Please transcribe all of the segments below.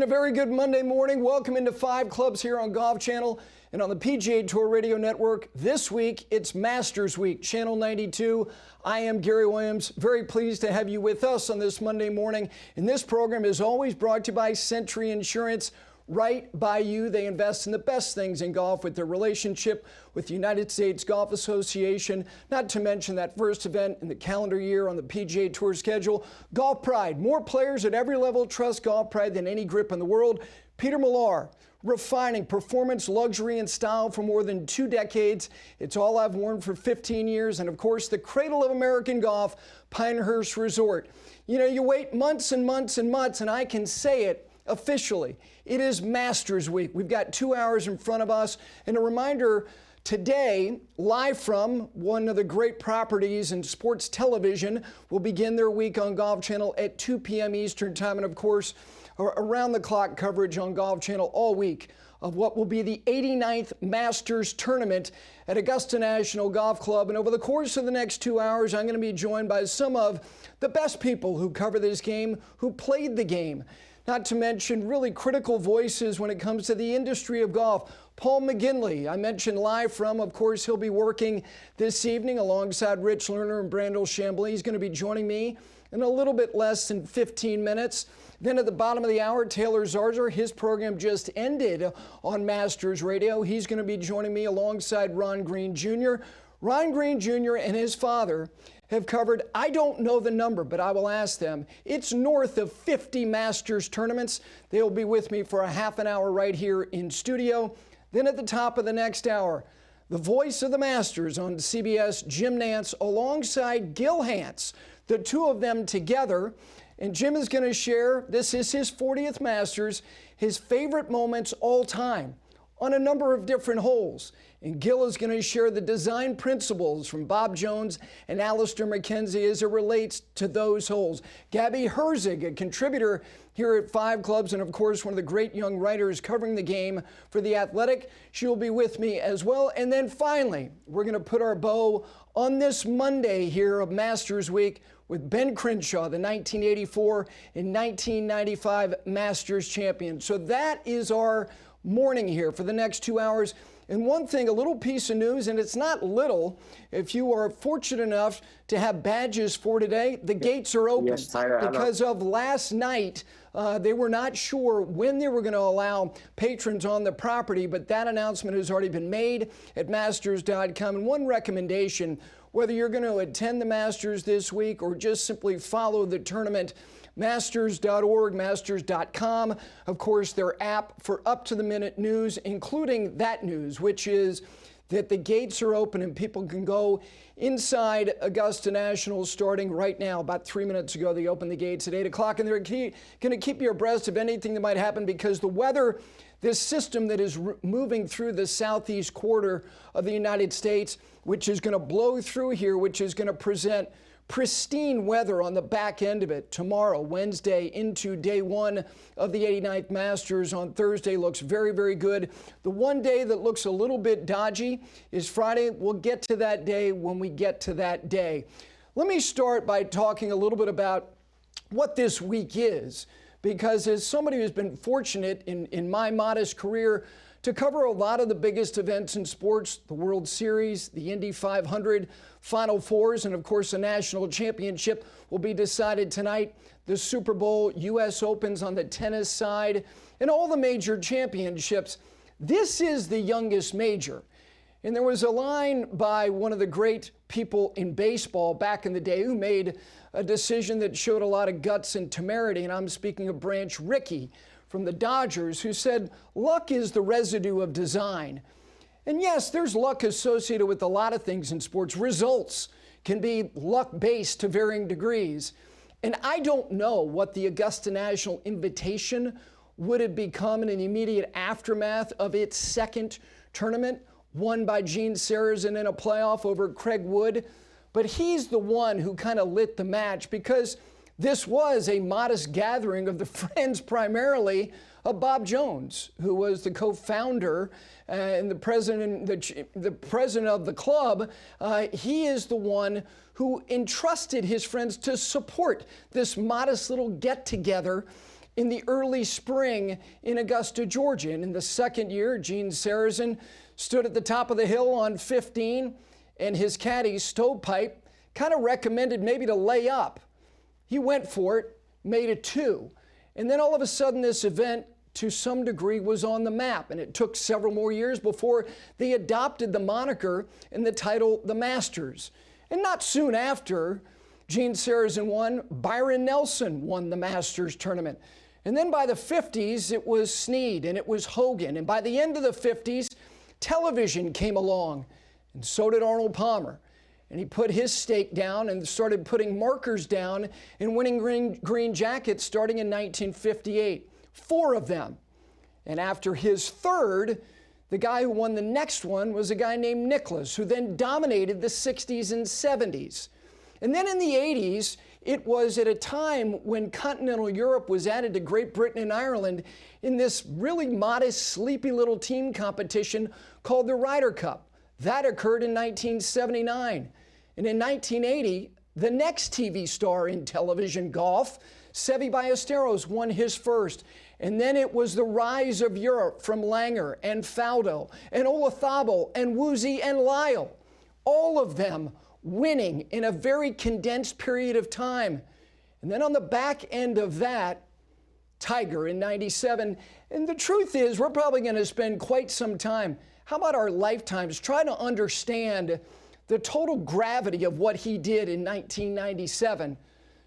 And a very good Monday morning. Welcome into 5 Clubs here on Golf Channel and on the PGA Tour Radio Network. This week, it's Masters Week, Channel 92. I am Gary Williams. Very pleased to have you with us on this Monday morning. And this program is always brought to you by Century Insurance. Right by you. They invest in the best things in golf with their relationship with the United States Golf Association, not to mention that first event in the calendar year on the PGA Tour schedule. Golf Pride. More players at every level trust Golf Pride than any grip in the world. Peter Millar, refining performance, luxury, and style for more than 2 decades. It's all I've worn for 15 years. And of course, the cradle of American golf, Pinehurst Resort. You know, you wait months and months and months, and I can say it officially. It is Masters Week. We've got 2 hours in front of us. And a reminder, today, live from one of the great properties in sports television, will begin their week on Golf Channel at 2 p.m. Eastern Time. And of course, around-the-clock coverage on Golf Channel all week of what will be the 89th Masters Tournament at Augusta National Golf Club. And over the course of the next 2 hours, I'm going to be joined by some of the best people who cover this game, who played the game. Not to mention really critical voices when it comes to the industry of golf. Paul McGinley, I mentioned live from, of course, he'll be working this evening alongside Rich Lerner and Brandel Chambly. He's going to be joining me in a little bit less than 15 minutes. Then at the bottom of the hour, Taylor Zarzour, his program just ended on Masters Radio. He's going to be joining me alongside Ron Green Jr. Ron Green Jr. and his father have covered, I don't know the number, but I will ask them. It's north of 50 Masters tournaments. They'll be with me for a half an hour right here in studio. Then at the top of the next hour, the voice of the Masters on CBS, Jim Nantz, alongside Gil Hanse, the two of them together. And Jim is going to share, this is his 40th Masters, his favorite moments all time on a number of different holes. And Gil is going to share the design principles from Bob Jones and Alistair McKenzie as it relates to those holes. Gabby Herzig, a contributor here at 5 Clubs, and of course one of the great young writers covering the game for The Athletic, she'll be with me as well. And then finally, we're going to put our bow on this Monday here of Masters Week with Ben Crenshaw, the 1984 and 1995 Masters champion. So that is our morning here for the next 2 hours. And one thing, a little piece of news, and it's not little, if you are fortunate enough to have badges for today, the gates are open. Yes, because of last night, they were not sure when they were going to allow patrons on the property, but that announcement has already been made at Masters.com. And one recommendation, whether you're going to attend the Masters this week or just simply follow the tournament, Masters.org, Masters.com, of course, their app for up-to-the-minute news, including that news, which is that the gates are open and people can go inside Augusta National starting right now. About 3 minutes ago, they opened the gates at 8 o'clock, and they're going to keep you abreast of anything that might happen because the weather, this system that is moving through the southeast quarter of the United States, which is going to blow through here, which is going to present pristine weather on the back end of it tomorrow, Wednesday, into day 1 of the 89th Masters on Thursday. Looks very, very good. The one day that looks a little bit dodgy is Friday. We'll get to that day when we get to that day. Let me start by talking a little bit about what this week is, because as somebody who's been fortunate in my modest career to cover a lot of the biggest events in sports, the World Series, the Indy 500, Final Fours, and of course the National Championship will be decided tonight. The Super Bowl, U.S. Opens on the tennis side, and all the major championships. This is the youngest major. And there was a line by one of the great people in baseball back in the day who made a decision that showed a lot of guts and temerity, and I'm speaking of Branch Rickey from the Dodgers, who said, luck is the residue of design. And yes, there's luck associated with a lot of things in sports. Results can be luck-based to varying degrees. And I don't know what the Augusta National invitation would have become in an immediate aftermath of its second tournament, won by Gene Sarazen in a playoff over Craig Wood. But he's the one who kind of lit the match, because this was a modest gathering of the friends primarily of Bob Jones, who was the co-founder and the president of the club. He is the one who entrusted his friends to support this modest little get-together in the early spring in Augusta, Georgia. And in the second year, Gene Sarazen stood at the top of the hill on 15, and his caddy, Stovepipe, kind of recommended maybe to lay up. He went for it, made it 2. And then all of a sudden this event, to some degree, was on the map. And it took several more years before they adopted the moniker and the title, the Masters. And not soon after, Gene Sarazen won, Byron Nelson won the Masters tournament. And then by the 50s, it was Snead and it was Hogan. And by the end of the 50s, television came along, and so did Arnold Palmer. And he put his stake down and started putting markers down and winning green jackets starting in 1958, 4 of them. And after his third, the guy who won the next one was a guy named Nicklaus, who then dominated the 60s and 70s. And then in the 80s, it was at a time when continental Europe was added to Great Britain and Ireland in this really modest, sleepy little team competition called the Ryder Cup. That occurred in 1979. And in 1980, the next TV star in television golf, Seve Ballesteros, won his first. And then it was the rise of Europe from Langer and Faldo and Olazabal and Woozy and Lyle. All of them winning in a very condensed period of time. And then on the back end of that, Tiger in 97. And the truth is, we're probably going to spend quite some time, how about our lifetimes, trying to understand the total gravity of what he did in 1997.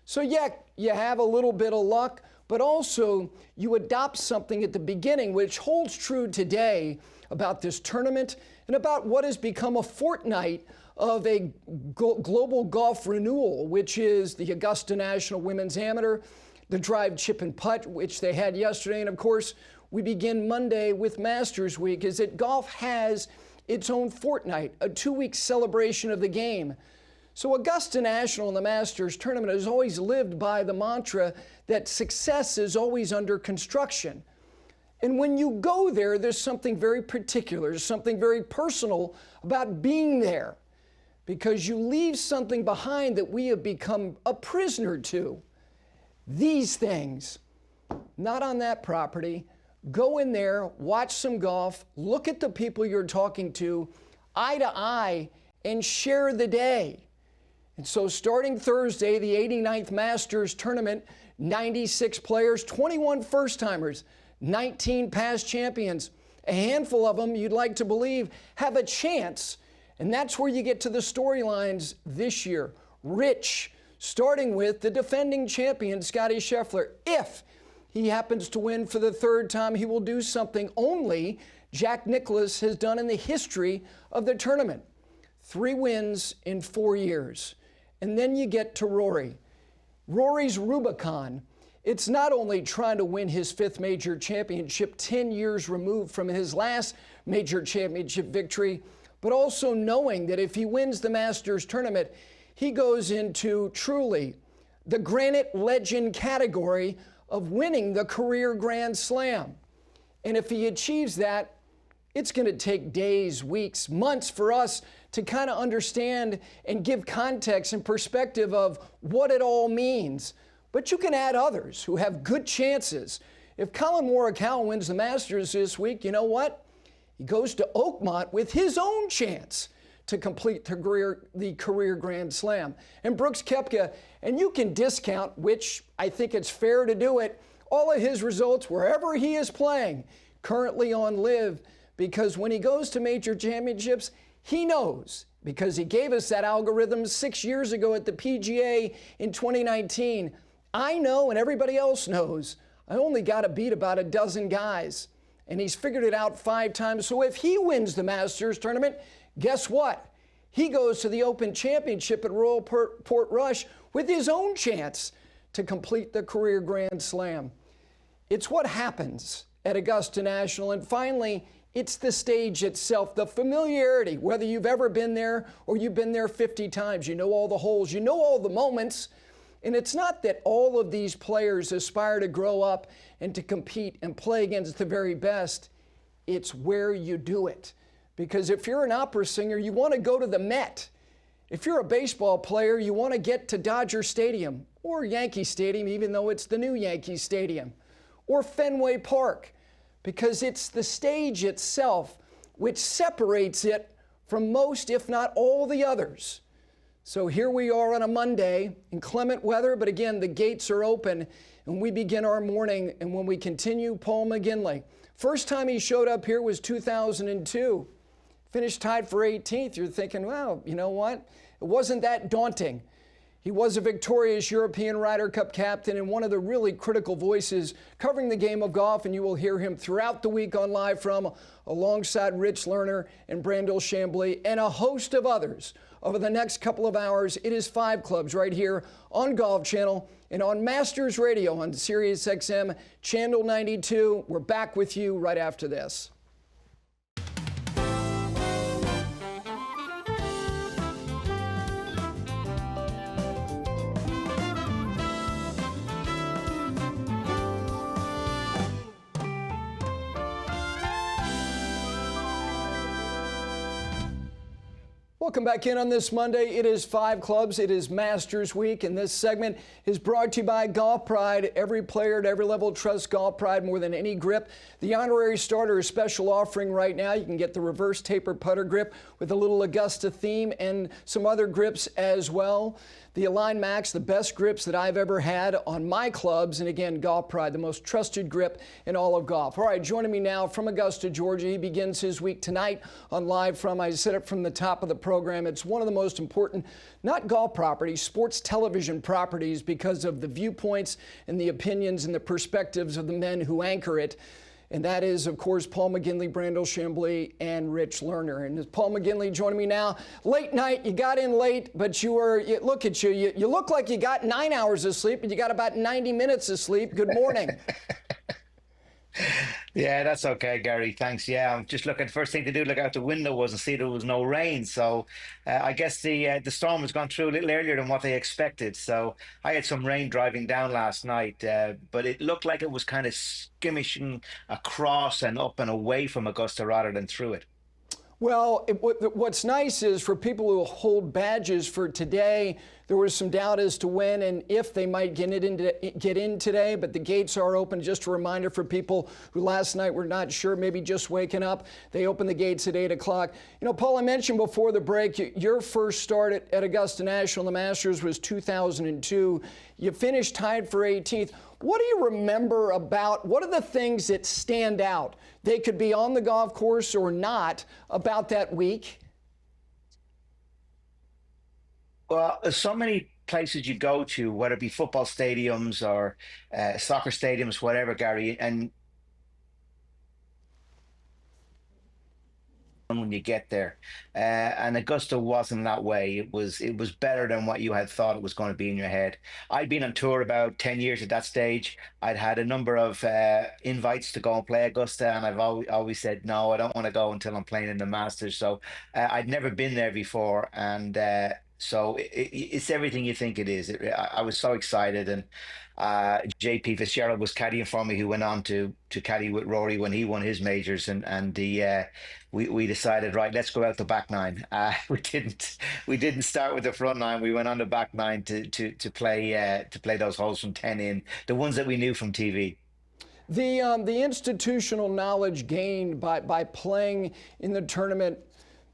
So yeah, you have a little bit of luck, but also you adopt something at the beginning which holds true today about this tournament and about what has become a fortnight of a global golf renewal, which is the Augusta National Women's Amateur, the Drive, Chip, and Putt, which they had yesterday. And of course, we begin Monday with Masters Week, is that golf has its own fortnight, a 2-week celebration of the game. So Augusta National and the Masters Tournament has always lived by the mantra that success is always under construction. And when you go there, there's something very particular, something very personal about being there, because you leave something behind that we have become a prisoner to. These things, not on that property. Go in there, watch some golf, look at the people you're talking to, eye to eye, and share the day. And so starting Thursday, the 89th Masters Tournament, 96 players, 21 first-timers, 19 past champions. A handful of them, you'd like to believe, have a chance. And that's where you get to the storylines this year. Rich, starting with the defending champion, Scottie Scheffler. If he happens to win for the 3rd time, he will do something only Jack Nicklaus has done in the history of the tournament. 3 wins in 4 years. And then you get to Rory. Rory's Rubicon. It's not only trying to win his 5th major championship 10 years removed from his last major championship victory, but also knowing that if he wins the Masters tournament, he goes into truly the granite legend category of winning the career Grand Slam. And if he achieves that, it's going to take days, weeks, months for us to kind of understand and give context and perspective of what it all means. But you can add others who have good chances. If Colin Morikawa wins the Masters this week, you know what? He goes to Oakmont with his own chance to complete the career Grand Slam. And Brooks Koepka, and you can discount, which I think it's fair to do it, all of his results wherever he is playing, currently on LIV, because when he goes to major championships, he knows, because he gave us that algorithm 6 years ago at the PGA in 2019. I know, and everybody else knows, I only got to beat about a dozen guys. And he's figured it out 5 times. So if he wins the Masters tournament, guess what? He goes to the Open Championship at Royal Portrush with his own chance to complete the career Grand Slam. It's what happens at Augusta National. And finally, it's the stage itself, the familiarity, whether you've ever been there or you've been there 50 times. You know all the holes, you know all the moments. And it's not that all of these players aspire to grow up and to compete and play against the very best. It's where you do it. Because if you're an opera singer, you want to go to the Met. If you're a baseball player, you want to get to Dodger Stadium or Yankee Stadium, even though it's the new Yankee Stadium. or Fenway Park, because it's the stage itself which separates it from most, if not all, the others. So here we are on a Monday in clement weather, but again, the gates are open and we begin our morning. And when we continue, Paul McGinley. First time he showed up here was 2002. Finished tied for 18th. You're thinking, well, you know what? It wasn't that daunting. He was a victorious European Ryder Cup captain and one of the really critical voices covering the game of golf, and you will hear him throughout the week on Live From alongside Rich Lerner and Brandel Chambly and a host of others. Over the next couple of hours, it is 5 Clubs right here on Golf Channel and on Masters Radio on Sirius XM Channel 92. We're back with you right after this. Welcome back in on this Monday. It is 5 Clubs. It is Masters Week, and this segment is brought to you by Golf Pride. Every player at every level trusts Golf Pride more than any grip. The honorary starter is special offering right now. You can get the reverse taper putter grip with a little Augusta theme and some other grips as well. The Align Max, the best grips that I've ever had on my clubs. And again, Golf Pride, the most trusted grip in all of golf. All right, joining me now from Augusta, Georgia. He begins his week tonight on Live From. I said it from the top of the program. It's one of the most important, not golf properties, sports television properties, because of the viewpoints and the opinions and the perspectives of the men who anchor it. And that is, of course, Paul McGinley, Brandel Chambly, and Rich Lerner. And Paul McGinley joining me now. Late night, you got in late, but look at you. You look like you got 9 hours of sleep, and you got about 90 minutes of sleep. Good morning. Yeah, that's okay, Gary. Thanks. Yeah, I'm just looking. First thing to do, look out the window was and see there was no rain. So I guess the storm has gone through a little earlier than what they expected. So I had some rain driving down last night, but it looked like it was kind of skimmishing across and up and away from Augusta rather than through it. Well, what's nice is for people who hold badges for today, there was some doubt as to when and if they might get in today, but the gates are open. Just a reminder for people who last night were not sure, maybe just waking up, they open the gates at 8 o'clock. You know, Paul, I mentioned before the break, your first start at Augusta National, the Masters, was 2002. You finished tied for 18th. What do you remember about, what are the things that stand out? They could be on the golf course or not about that week. Well, there's so many places you go to, whether it be football stadiums or soccer stadiums, whatever, Gary, and when you get there, and Augusta wasn't that way. It was better than what you had thought it was going to be in your head. I'd been on tour about 10 years at that stage. I'd had a number of invites to go and play Augusta, and I've always said no, I don't want to go until I'm playing in the Masters. So I'd never been there before, and so it's everything you think it is. I was so excited, and JP Fitzgerald was caddying for me, who went on to caddy with Rory when he won his majors, and we decided, right, let's go out the back nine. We didn't start with the front nine. We went on the back nine to play those holes from 10 in, the ones that we knew from TV. The institutional knowledge gained by playing in the tournament,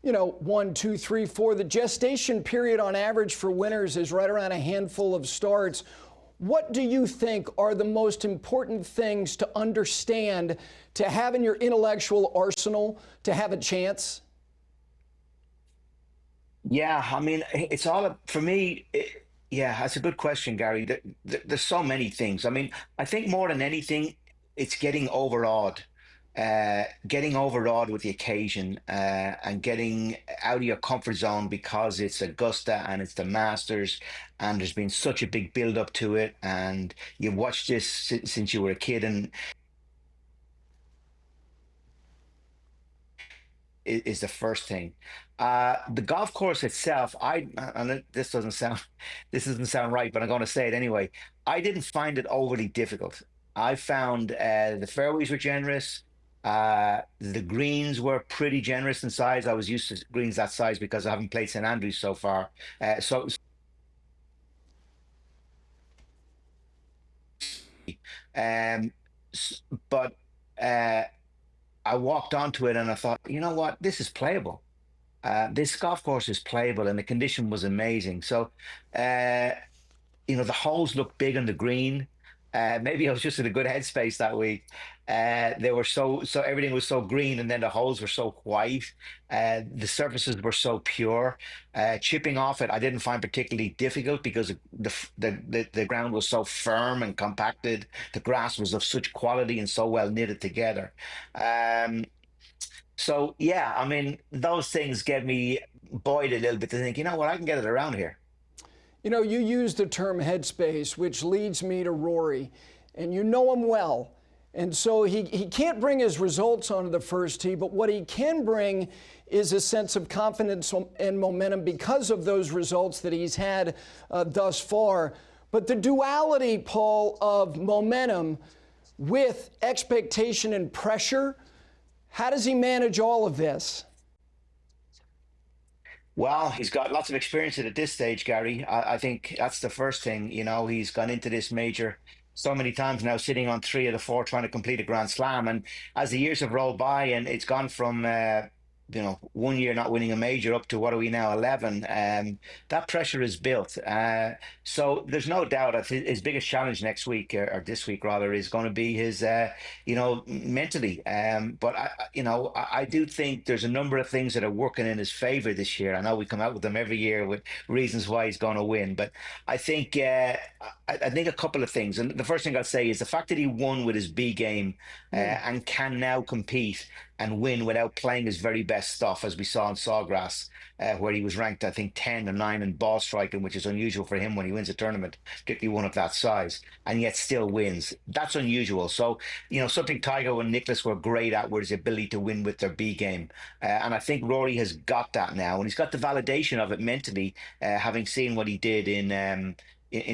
you know, 1, 2, 3, 4. The gestation period on average for winners is right around a handful of starts. What do you think are the most important things to understand to have in your intellectual arsenal to have a chance? Yeah, I mean, it's all for me. Yeah, that's a good question, Gary. There's so many things. I mean, I think more than anything, it's getting overawed. Getting overawed with the occasion and getting out of your comfort zone, because it's Augusta and it's the Masters, and there's been such a big build up to it, and you've watched this since you were a kid, and is the first thing. The golf course itself, and this doesn't sound right, but I'm going to say it anyway. I didn't find it overly difficult. I found the fairways were generous. The greens were pretty generous in size. I was used to greens that size because I haven't played St Andrews so far. But uh, I walked onto it and I thought, you know what, this is playable. This golf course is playable, and the condition was amazing. So, uh, the holes looked big on the green. Maybe I was just in a good headspace that week. They were so everything was so green, and then the holes were so white. The surfaces were so pure. Chipping off it, I didn't find particularly difficult because the ground was so firm and compacted. The grass was of such quality and so well knitted together. Um, so yeah, I mean, those things get me buoyed a little bit to think, you know what, I can get it around here. You know, you used the term headspace, which leads me to Rory, and you know him well. And so he can't bring his results onto the first tee, but what he can bring is a sense of confidence and momentum because of those results that he's had thus far. But the duality, Paul, of momentum with expectation and pressure, how does he manage all of this? Well, he's got lots of experience at this stage, Gary. I think that's the first thing. He's gone into this major so many times now, sitting on three of the four, trying to complete a Grand Slam. And as the years have rolled by, and it's gone from 1 year not winning a major up to what are we now, 11. That pressure is built. So there's no doubt that his biggest challenge next week, or this week rather, is going to be his, mentally. But I do think there's a number of things that are working in his favor this year. I know we come out with them every year with reasons why he's going to win, but I think I think a couple of things. And the first thing I'll say is the fact that he won with his B game and can now compete and win without playing his very best stuff, as we saw in Sawgrass, where he was ranked, I think, 10 or 9 in ball striking, which is unusual for him when he wins a tournament, particularly one of that size, and yet still wins. That's unusual. So, something Tiger and Nicklaus were great at was the ability to win with their B game. And I think Rory has got that now, and he's got the validation of it mentally, having seen what he did in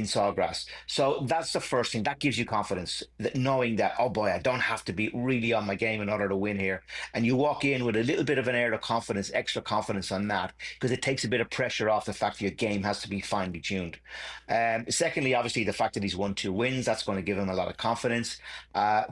Sawgrass. So that's the first thing that gives you confidence, that knowing that, oh boy, I don't have to be really on my game in order to win here. And you walk in with a little bit of an air of confidence, extra confidence on that, because it takes a bit of pressure off the fact that your game has to be finely tuned. Secondly, obviously, the fact that he's won 2 wins, that's going to give him a lot of confidence.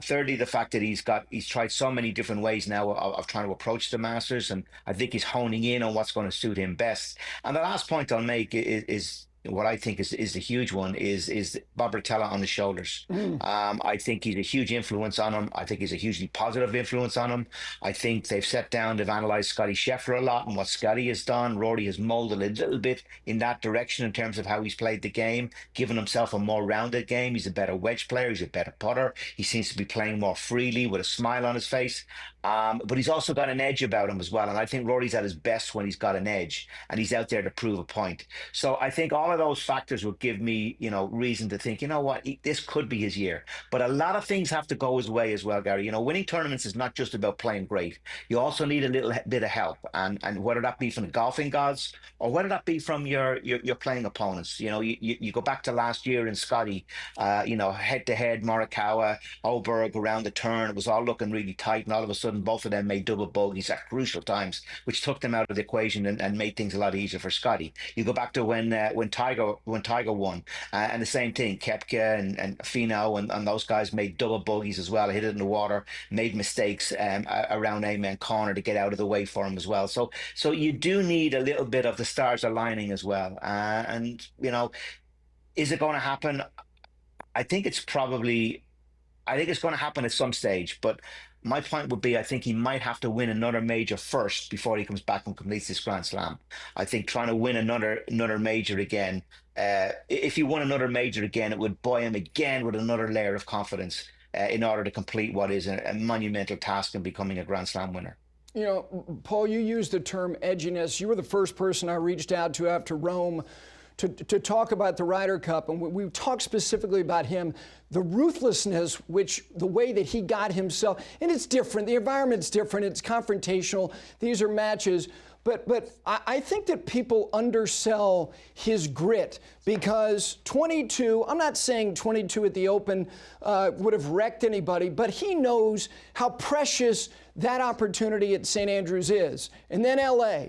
Thirdly, the fact that he's tried so many different ways now of trying to approach the Masters, and I think he's honing in on what's going to suit him best. And the last point I'll make is what I think is a huge one is Bob Rotella on the shoulders. I think he's a huge influence on him. I think he's a hugely positive influence on him. I think they've sat down, they've analysed Scotty Scheffler a lot and what Scotty has done. Rory has molded a little bit in that direction in terms of how he's played the game, given himself a more rounded game. He's a better wedge player. He's a better putter. He seems to be playing more freely with a smile on his face. But he's also got an edge about him as well. And I think Rory's at his best when he's got an edge and he's out there to prove a point. So I think all of those factors would give me, reason to think, you know what, this could be his year. But a lot of things have to go his way as well, Gary. Winning tournaments is not just about playing great. You also need a little bit of help. And whether that be from the golfing gods or whether that be from your playing opponents. You go back to last year in Scotty, head to head, Morikawa, Oberg around the turn. It was all looking really tight. And all of a sudden, both of them made double bogeys at crucial times, which took them out of the equation and made things a lot easier for Scotty. You go back to when Tiger won, and the same thing, Koepka and Finau and those guys made double bogeys as well, hit it in the water, made mistakes around Amen Corner to get out of the way for him as well. So you do need a little bit of the stars aligning as well. Is it going to happen? I think it's going to happen at some stage, but my point would be, I think he might have to win another major first before he comes back and completes this Grand Slam. I think trying to win another major again, if he won another major again, it would buoy him again with another layer of confidence in order to complete what is a monumental task in becoming a Grand Slam winner. Paul, you used the term edginess. You were the first person I reached out to after Rome to talk about the Ryder Cup, and we talked specifically about him, the ruthlessness, the way that he got himself, and it's different, the environment's different, it's confrontational, these are matches, but I think that people undersell his grit because 22, I'm not saying 22 at the Open would have wrecked anybody, but he knows how precious that opportunity at St. Andrews is, and then LA.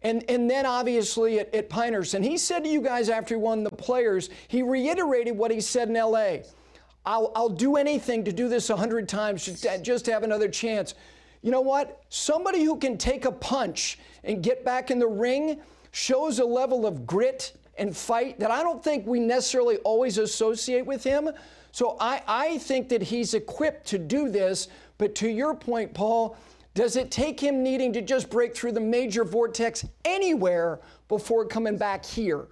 And then obviously at Pinehurst. And he said to you guys after he won the Players, he reiterated what he said in LA. I'll do anything to do this 100 times just to have another chance. You know what? Somebody who can take a punch and get back in the ring shows a level of grit and fight that I don't think we necessarily always associate with him. So I think that he's equipped to do this. But to your point, Paul, does it take him needing to just break through the major vortex anywhere before coming back here?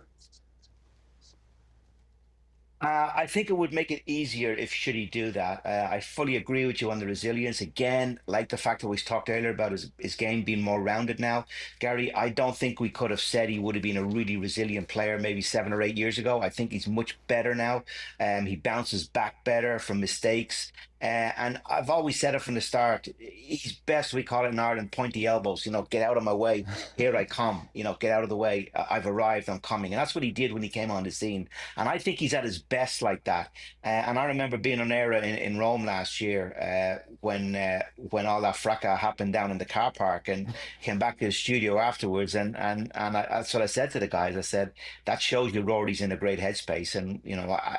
I think it would make it easier if should he do that. I fully agree with you on the resilience. Again, like the fact that we talked earlier about his game being more rounded now. Gary, I don't think we could have said he would have been a really resilient player maybe 7 or 8 years ago. I think he's much better now. He bounces back better from mistakes. And I've always said it from the start. He's best, we call it in Ireland, pointy elbows. Get out of my way. Here I come. Get out of the way. I've arrived. I'm coming. And that's what he did when he came on the scene. And I think he's at his best like that. And I remember being on air in Rome last year when all that fracas happened down in the car park, and came back to the studio afterwards. And that's what I said to the guys. I said, that shows you Rory's in a great headspace. And,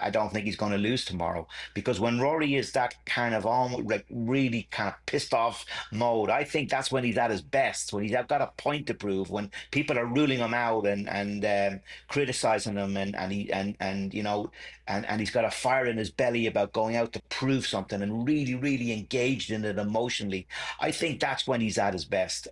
I don't think he's going to lose tomorrow, because when Rory is that kind of almost like really kind of pissed off mode, I think that's when he's at his best, when he's got a point to prove, when people are ruling him out and criticizing him, and he's got a fire in his belly about going out to prove something and really, really engaged in it emotionally. I think that's when he's at his best.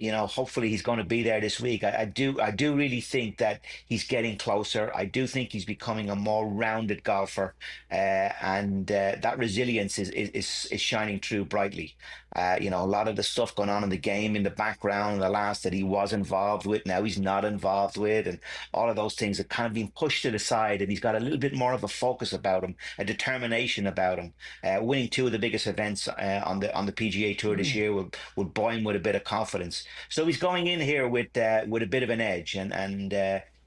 Hopefully he's going to be there this week. I do really think that he's getting closer. I do think he's becoming a more rounded golfer, and that resilience is shining through brightly. A lot of the stuff going on in the game in the background, the last that he was involved with, now he's not involved with, and all of those things have kind of been pushed to the side, and he's got a little bit more of a focus about him, a determination about him. Winning two of the biggest events on the PGA Tour this year will buy him with a bit of confidence. So he's going in here with a bit of an edge, and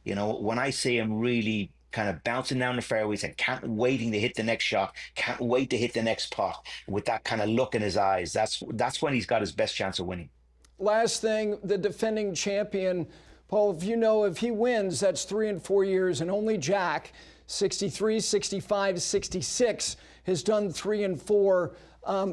when I see him really kind of bouncing down the fairways and waiting to hit the next shot, can't wait to hit the next putt, with that kind of look in his eyes, that's when he's got his best chance of winning. Last thing, the defending champion, Paul, if he wins, that's 3 and 4 years, and only Jack, 63, 65, 66, has done 3 and 4.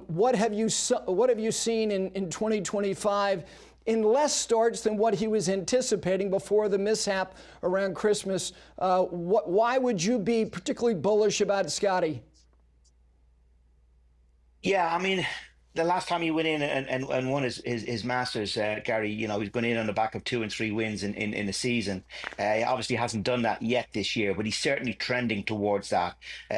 What have you seen in 2025 in less starts than what he was anticipating before the mishap around Christmas? Why would you be particularly bullish about Scotty? Yeah, I mean, the last time he went in and won his Masters, Gary, he's going in on the back of 2 and 3 wins in a season. He obviously hasn't done that yet this year, but he's certainly trending towards that.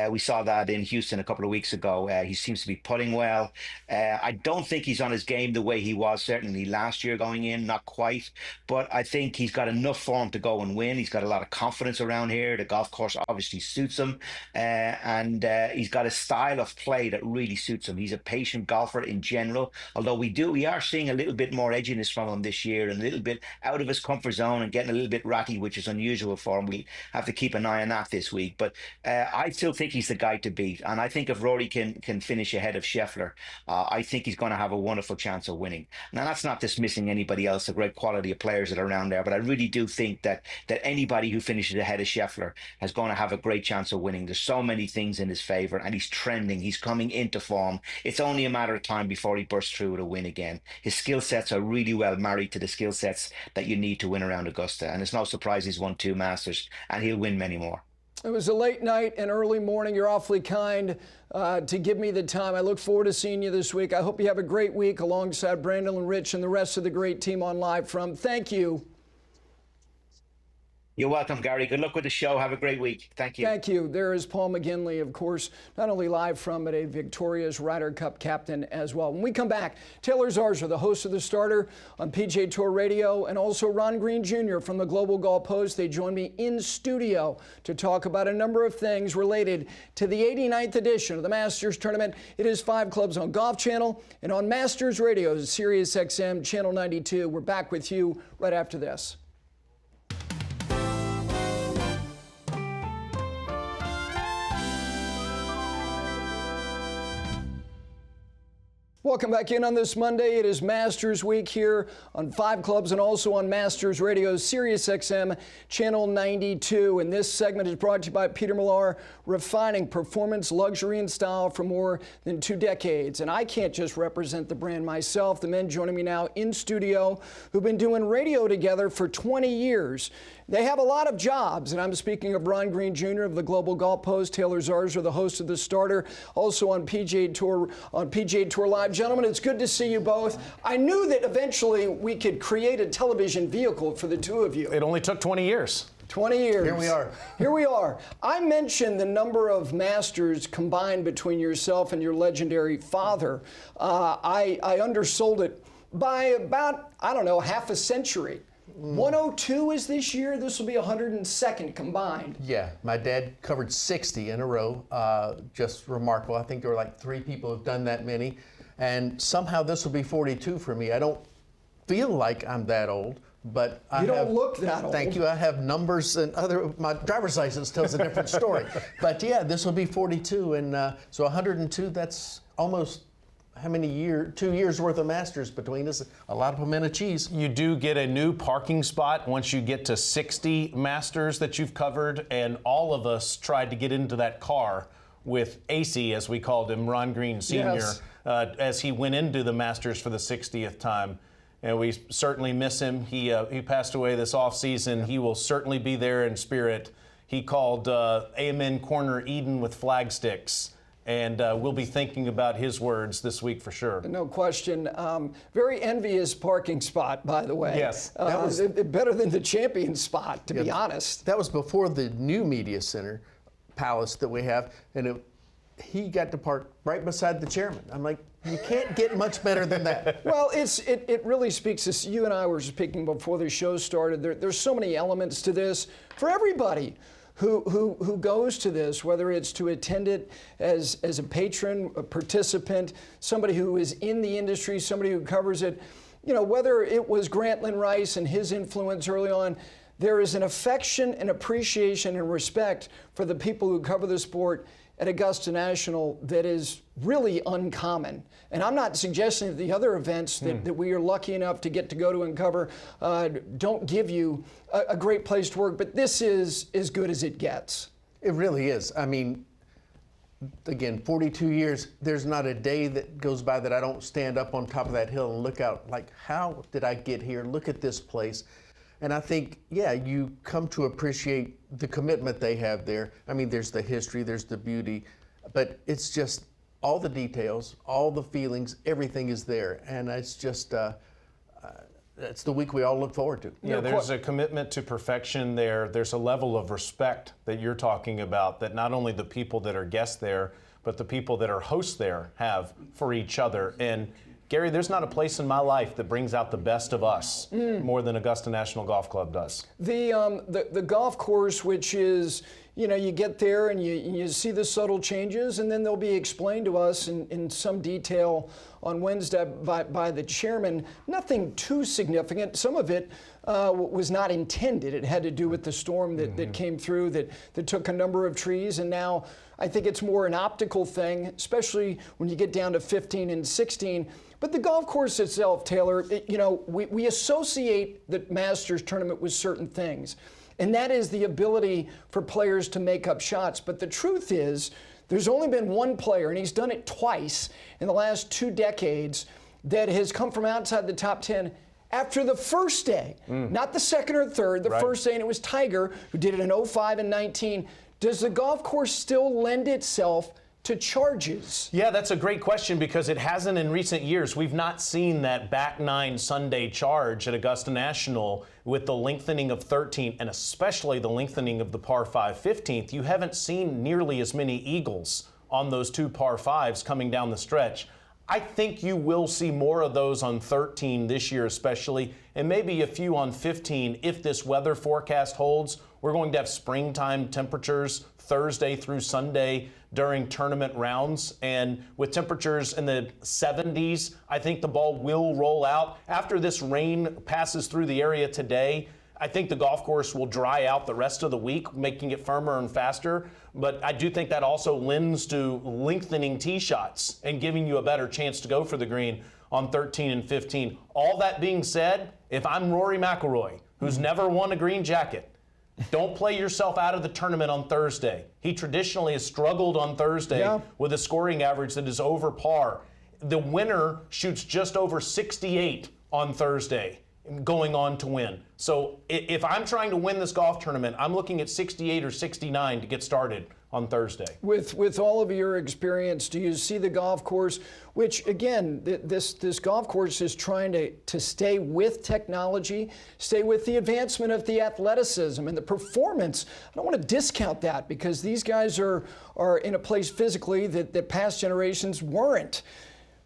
We saw that in Houston a couple of weeks ago. He seems to be putting well. I don't think he's on his game the way he was certainly last year going in, not quite, but I think he's got enough form to go and win. He's got a lot of confidence around here. The golf course obviously suits him, and he's got a style of play that really suits him. He's a patient golfer in general, although we are seeing a little bit more edginess from him this year, and a little bit out of his comfort zone and getting a little bit ratty, which is unusual for him. We have to keep an eye on that this week, but I still think he's the guy to beat, and I think if Rory can finish ahead of Scheffler, I think he's going to have a wonderful chance of winning. Now, that's not dismissing anybody else, the great quality of players that are around there, but I really do think that anybody who finishes ahead of Scheffler is going to have a great chance of winning. There's so many things in his favor, and he's trending, he's coming into form. It's only a matter of time before he bursts through with a win again. His skill sets are really well married to the skill sets that you need to win around Augusta, and it's no surprise he's won 2 Masters, and he'll win many more. It was a late night and early morning. You're awfully kind to give me the time. I look forward to seeing you this week. I hope you have a great week alongside Brandon and Rich and the rest of the great team on Live From. Thank you. You're welcome, Gary. Good luck with the show. Have a great week. Thank you. Thank you. There is Paul McGinley, of course, not only Live From, but a victorious Ryder Cup captain as well. When we come back, Taylor Zarzour, the host of The Starter on PGA Tour Radio, and also Ron Green Jr. from the Global Golf Post. They join me in studio to talk about a number of things related to the 89th edition of the Masters Tournament. It is 5 Clubs on Golf Channel and on Masters Radio, Sirius XM, Channel 92. We're back with you right after this. Welcome back in on this Monday. It is Masters Week here on 5 Clubs and also on Masters Radio, Sirius XM, Channel 92. And this segment is brought to you by Peter Millar, refining performance, luxury, and style for more than 2 decades. And I can't just represent the brand myself. The men joining me now in studio who've been doing radio together for 20 years. They have a lot of jobs, and I'm speaking of Ron Green Jr. of the Global Golf Post, Taylor Zarzour, the host of The Starter, also on PGA Tour Live. Gentlemen, it's good to see you both. I knew that eventually we could create a television vehicle for the two of you. It only took 20 years. 20 years. Here we are. Here we are. I mentioned the number of Masters combined between yourself and your legendary father. I undersold it by about, I don't know, half a century. 102 is this year. This will be 102nd combined. Yeah, my dad covered 60 in a row. Just remarkable. I think there were like 3 people who've done that many. And somehow this will be 42 for me. I don't feel like I'm that old, but you don't look that old. Thank you. I have numbers and my driver's license tells a different story. But yeah, this will be 42. And so 102, that's almost how many years? 2 years worth of Masters between us. A lot of pimento cheese. You do get a new parking spot once you get to 60 Masters that you've covered, and all of us tried to get into that car with AC, as we called him, Ron Green Sr., Yes. As he went into the Masters for the 60th time. And we certainly miss him. He passed away this offseason. He will certainly be there in spirit. He called Amen Corner Eden with flag sticks. And we'll be thinking about his words this week for sure. No question. Very envious parking spot, by the way. Yes. That was better than the champion spot, to be honest. That was before the new media center palace that we have, and he got to park right beside the chairman. I'm like, you can't get much better than that. Well, it really speaks to, you and I were speaking before the show started, there's so many elements to this for everybody who goes to this, whether it's to attend it as a patron, a participant, somebody who is in the industry, somebody who covers it, you know, whether it was Grantland Rice and his influence early on. There is an affection and appreciation and respect for the people who cover the sport at Augusta National that is really uncommon. And I'm not suggesting that the other events that we are lucky enough to get to go to and cover don't give you a great place to work, but this is as good as it gets. It really is. I mean, again, 42 years, there's not a day that goes by that I don't stand up on top of that hill and look out like, how did I get here? Look at this place. And I think, yeah, you come to appreciate the commitment they have there. I mean, there's the history, there's the beauty, but it's just all the details, all the feelings, everything is there. And it's just, it's the week we all look forward to. Yeah, there's a commitment to perfection there. There's a level of respect that you're talking about that not only the people that are guests there, but the people that are hosts there have for each other. And Gary, there's not a place in my life that brings out the best of us more than Augusta National Golf Club does. The golf course, which is, you know, you get there and you see the subtle changes, and then they'll be explained to us in some detail on Wednesday by the chairman. Nothing too significant. Some of it was not intended. It had to do with the storm that came through that took a number of trees, and now I think it's more an optical thing, especially when you get down to 15 and 16. But the golf course itself, Taylor, you know, we associate the Masters tournament with certain things, and that is the ability for players to make up shots. But the truth is, there's only been one player, and he's done it twice in the last 2 decades, that has come from outside the top 10 after the first day, not the second or third, the first day, and it was Tiger, who did it in 05 and 19. Does the golf course still lend itself to charges? Yeah, that's a great question because it hasn't in recent years. We've not seen that back 9 Sunday charge at Augusta National with the lengthening of 13 and especially the lengthening of the par 5 15th. You haven't seen nearly as many eagles on those 2 par 5s coming down the stretch. I think you will see more of those on 13 this year especially, and maybe a few on 15 if this weather forecast holds. We're going to have springtime temperatures Thursday through Sunday during tournament rounds, and with temperatures in the 70s, I think the ball will roll out. After this rain passes through the area today, I think the golf course will dry out the rest of the week, making it firmer and faster. but I do think that also lends to lengthening tee shots and giving you a better chance to go for the green on 13 and 15. All that being said, if I'm Rory McIlroy, who's never won a green jacket, don't play yourself out of the tournament on Thursday. He traditionally has struggled on Thursday with a scoring average that is over par. The winner shoots just over 68 on Thursday, going on to win. So if I'm trying to win this golf tournament, I'm looking at 68 or 69 to get started on Thursday. With all of your experience, do you see the golf course, which again, this golf course is trying to stay with technology, stay with the advancement of the athleticism and the performance? I don't want to discount that because these guys are in a place physically that past generations weren't.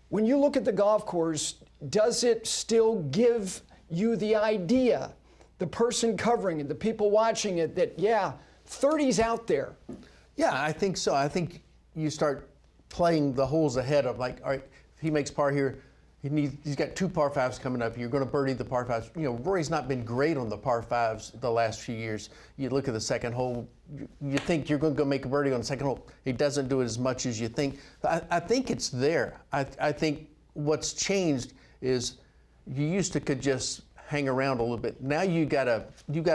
When you look at the golf course, does it still give you the idea, the person covering it, the people watching it, that 30's out there? Yeah, I think so. I think you start playing the holes ahead of, like, all right, if he makes par here, he's got 2 par 5s coming up. You're going to birdie the par 5s. You know, Rory's not been great on the par 5s the last few years. You look at the second hole, you think you're going to go make a birdie on the second hole. He doesn't do it as much as you think. I think it's there. I think what's changed is you used to could just hang around a little bit. Now you gotta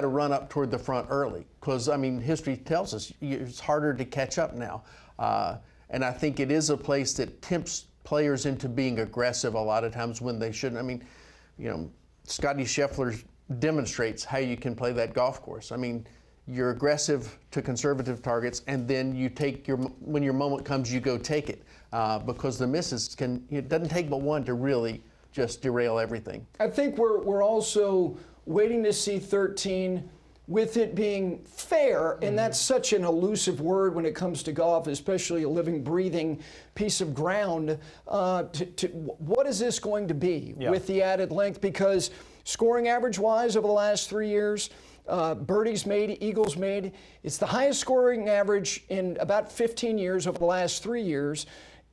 run up toward the front early, because I mean history tells us it's harder to catch up now, and I think it is a place that tempts players into being aggressive a lot of times when they shouldn't. I mean, you know, Scotty Scheffler demonstrates how you can play that golf course. I mean, you're aggressive to conservative targets, and then you take when your moment comes, you go take it, because the misses it doesn't take but one to really just derail everything. I think we're also waiting to see 13 with it being fair, and that's such an elusive word when it comes to golf, especially a living, breathing piece of ground. What is this going to be with the added length? Because scoring average-wise over the last 3 years, birdies made, eagles made, it's the highest scoring average in about 15 years over the last 3 years.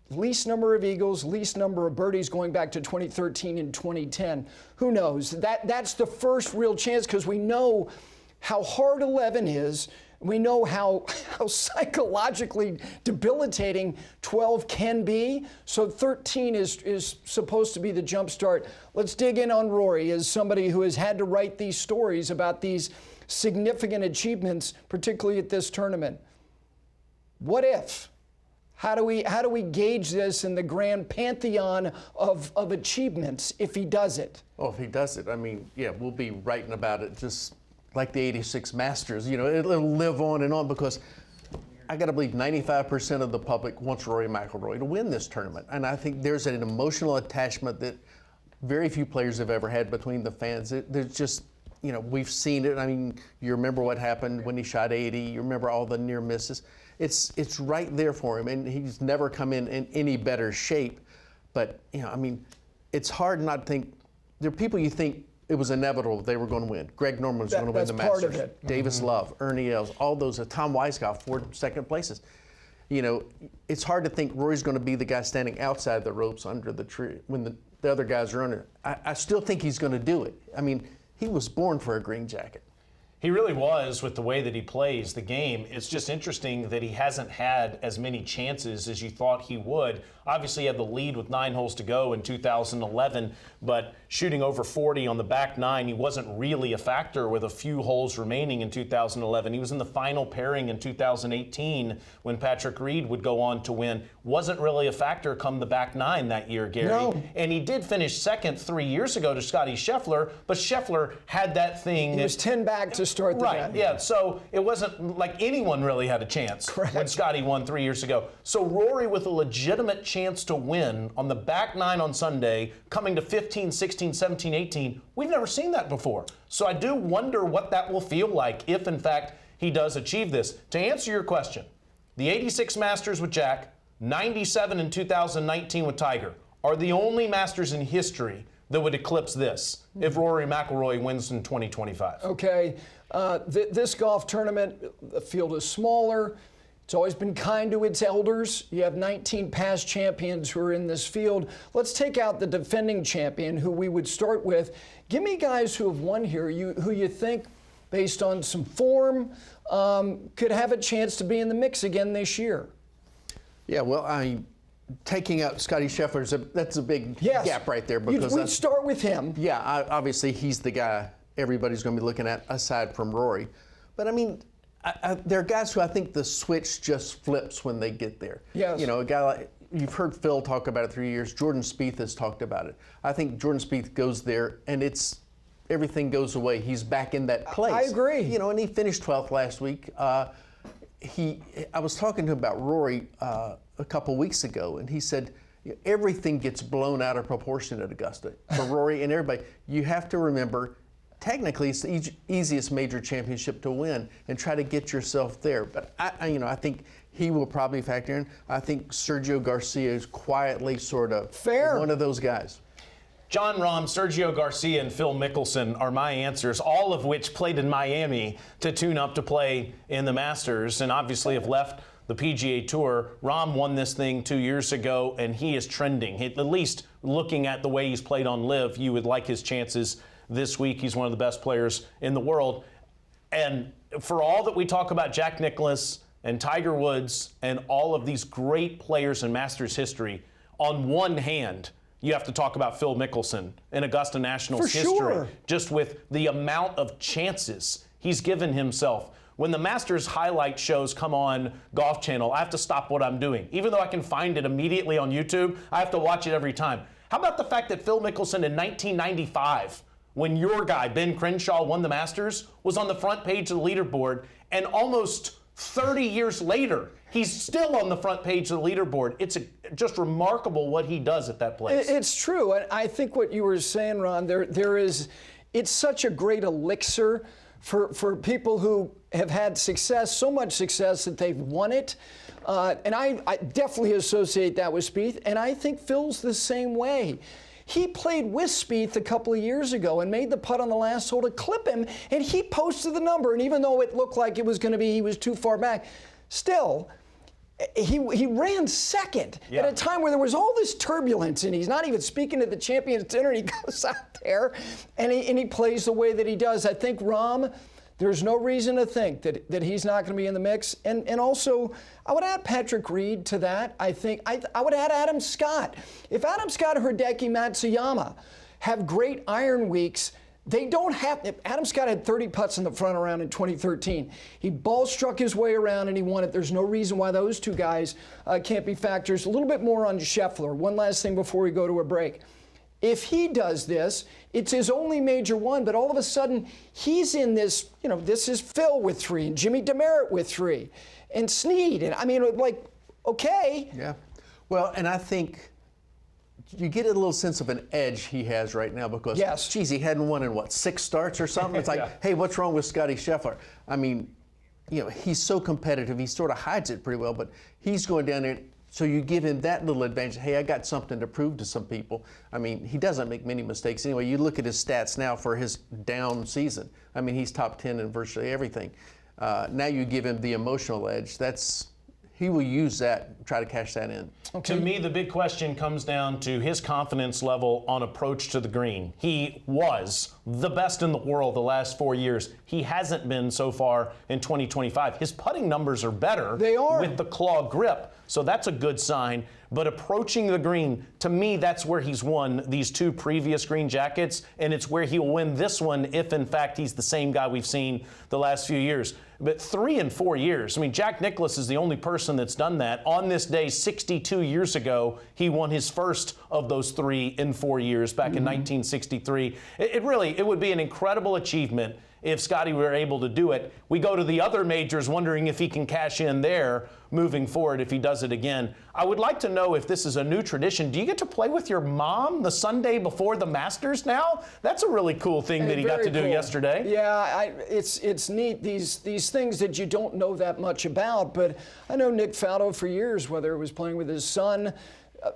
Least number of eagles, least number of birdies going back to 2013 and 2010. Who knows? That's the first real chance, because we know how hard 11 is. We know how psychologically debilitating 12 can be. So 13 is supposed to be the jump start. Let's dig in on Rory as somebody who has had to write these stories about these significant achievements, particularly at this tournament. What if? How do we gauge this in the grand pantheon of achievements if he does it? Oh, if he does it, I mean, yeah, we'll be writing about it just like the '86 Masters. You know, it'll live on and on, because I got to believe 95% of the public wants Rory McIlroy to win this tournament. And I think there's an emotional attachment that very few players have ever had between the fans. There's just, you know, we've seen it. I mean, you remember what happened when he shot 80. You remember all the near misses. It's right there for him, and he's never come in any better shape. But, you know, I mean, it's hard not to think. There are people you think it was inevitable they were going to win. Greg Norman was going to win the Masters. That's part of it. Davis Love, Ernie Els, all those. Tom Weiskopf, 4 second places. You know, it's hard to think Rory's going to be the guy standing outside the ropes under the tree when the other guys are under. I still think he's going to do it. I mean, he was born for a green jacket. He really was, with the way that he plays the game. It's just interesting that he hasn't had as many chances as you thought he would. Obviously, he had the lead with 9 holes to go in 2011, but shooting over 40 on the back 9, he wasn't really a factor with a few holes remaining in 2011. He was in the final pairing in 2018 when Patrick Reed would go on to win. Wasn't really a factor come the back 9 that year, Gary. No. And he did finish second 3 years ago to Scotty Scheffler, but Scheffler had that thing. He was 10 back to start the Right, game. yeah, so it wasn't like anyone really had a chance when Scotty won 3 years ago. So Rory with a legitimate chance to win on the back 9 on Sunday, coming to 15, 16, 17, 18, we've never seen that before. So I do wonder what that will feel like if, in fact, he does achieve this. To answer your question, the 86 Masters with Jack, 97 in 2019 with Tiger, are the only Masters in history that would eclipse this if Rory McIlroy wins in 2025. Okay, this golf tournament, the field is smaller. It's always been kind to its elders. You have 19 past champions who are in this field. Let's take out the defending champion, who we would start with. Give me guys who have won here, who you think based on some form, could have a chance to be in the mix again this year. Yeah, well, taking out Scotty Scheffler, that's a big gap right there. Because we'd start with him. Yeah, obviously he's the guy everybody's going to be looking at aside from Rory. But I mean, there are guys who I think the switch just flips when they get there. Yes. You know, a guy like, you've heard Phil talk about it 3 years. Jordan Spieth has talked about it. I think Jordan Spieth goes there and everything goes away. He's back in that place. I agree. You know, and he finished 12th last week. I was talking to him about Rory a couple weeks ago, and he said everything gets blown out of proportion at Augusta for Rory and everybody. You have to remember, technically, it's the easiest major championship to win, and try to get yourself there. But I think he will probably factor in. I think Sergio Garcia is quietly sort of one of those guys. John Rahm, Sergio Garcia, and Phil Mickelson are my answers, all of which played in Miami to tune up to play in the Masters, and obviously have left the PGA Tour. Rahm won this thing 2 years ago, and he is trending. At least looking at the way he's played on LIV, you would like his chances this week. He's one of the best players in the world. And for all that we talk about Jack Nicklaus and Tiger Woods and all of these great players in Masters history, on one hand, you have to talk about Phil Mickelson in Augusta National's history, just with the amount of chances he's given himself. When the Masters highlight shows come on Golf Channel, I have to stop what I'm doing. Even though I can find it immediately on YouTube, I have to watch it every time. How about the fact that Phil Mickelson in 1995, when your guy, Ben Crenshaw, won the Masters, was on the front page of the leaderboard, and almost 30 years later, he's still on the front page of the leaderboard. It's just remarkable what he does at that place. It's true. And I think what you were saying, Ron, it's such a great elixir for people who have had success, so much success that they've won it. And I definitely associate that with Spieth. And I think Phil's the same way. He played with Spieth a couple of years ago and made the putt on the last hole to clip him, and he posted the number. And even though it looked like it was going to be, he was too far back, still, he ran second at a time where there was all this turbulence, and he's not even speaking at the Champions Dinner, and he goes out there and he plays the way that he does. I think Rahm, there's no reason to think that he's not going to be in the mix. And also, I would add Patrick Reed to that. I think I would add Adam Scott. If Adam Scott, Hideki Matsuyama have great iron weeks, they don't have. Adam Scott had 30 putts in the front round in 2013. He ball struck his way around and he won it. There's no reason why those two guys can't be factors. A little bit more on Scheffler. One last thing before we go to a break. If he does this, it's his only major one, but all of a sudden he's in this, this is Phil with 3 and Jimmy DeMeritt with 3 and Snead. And I mean, okay. Yeah. Well, and I think you get a little sense of an edge he has right now because, geez, he hadn't won in 6 starts or something? It's like, hey, what's wrong with Scotty Scheffler? I mean, he's so competitive. He sort of hides it pretty well, but he's going down there. So you give him that little advantage. Hey, I got something to prove to some people. I mean, he doesn't make many mistakes anyway. You look at his stats now for his down season. I mean, he's top 10 in virtually everything. Now you give him the emotional edge. He will use that, try to cash that in. Okay. To me, the big question comes down to his confidence level on approach to the green. He was the best in the world the last 4 years. He hasn't been so far in 2025. His putting numbers are better with the claw grip, so that's a good sign. But approaching the green, to me, that's where he's won these 2 previous green jackets, and it's where he'll win this one if, in fact, he's the same guy we've seen the last few years. But 3 and 4 years, I mean, Jack Nicklaus is the only person that's done that. On this day, 62 years ago, he won his first of those 3 in 4 years back in 1963. It would be an incredible achievement if Scotty were able to do it. We go to the other majors wondering if he can cash in there moving forward if he does it again. I would like to know if this is a new tradition. Do you get to play with your mom the Sunday before the Masters now? That's a really cool thing that he got to do yesterday. Yeah, it's neat, these things that you don't know that much about. But I know Nick Faldo for years, whether it was playing with his son,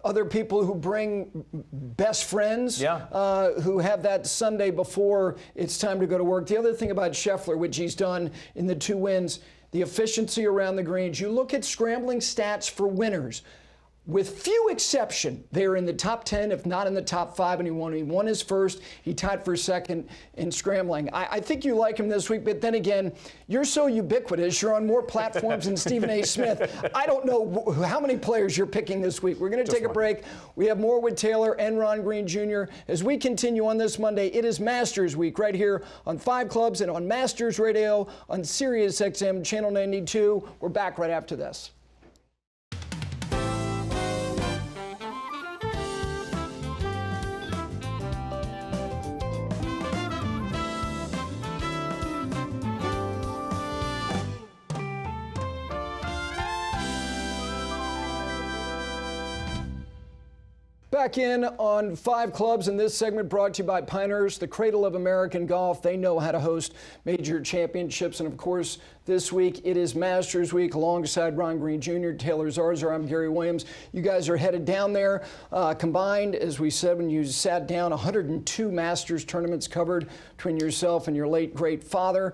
other people who bring best friends who have that Sunday before it's time to go to work. The other thing about Scheffler, which he's done in the 2 wins, the efficiency around the greens. You look at scrambling stats for winners. with few exception, they're in the top 10, if not in the top 5, and he won his first. He tied for second in scrambling. I think you like him this week, but then again, you're so ubiquitous. You're on more platforms than Stephen A. Smith. I don't know how many players you're picking this week. We're going to take a break. We have more with Taylor and Ron Green Jr. As we continue on this Monday, it is Masters Week right here on 5 Clubs and on Masters Radio on Sirius XM Channel 92. We're back right after this. Back in on 5 Clubs, in this segment brought to you by Pinehurst, the cradle of American golf. They know how to host major championships. And of course, this week it is Masters Week alongside Ron Green Jr., Taylor Zarzour. I'm Gary Williams. You guys are headed down there. Combined, as we said when you sat down, 102 Masters tournaments covered between yourself and your late great father.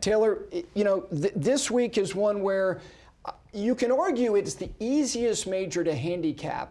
Taylor, you know, this week is one where you can argue it's the easiest major to handicap,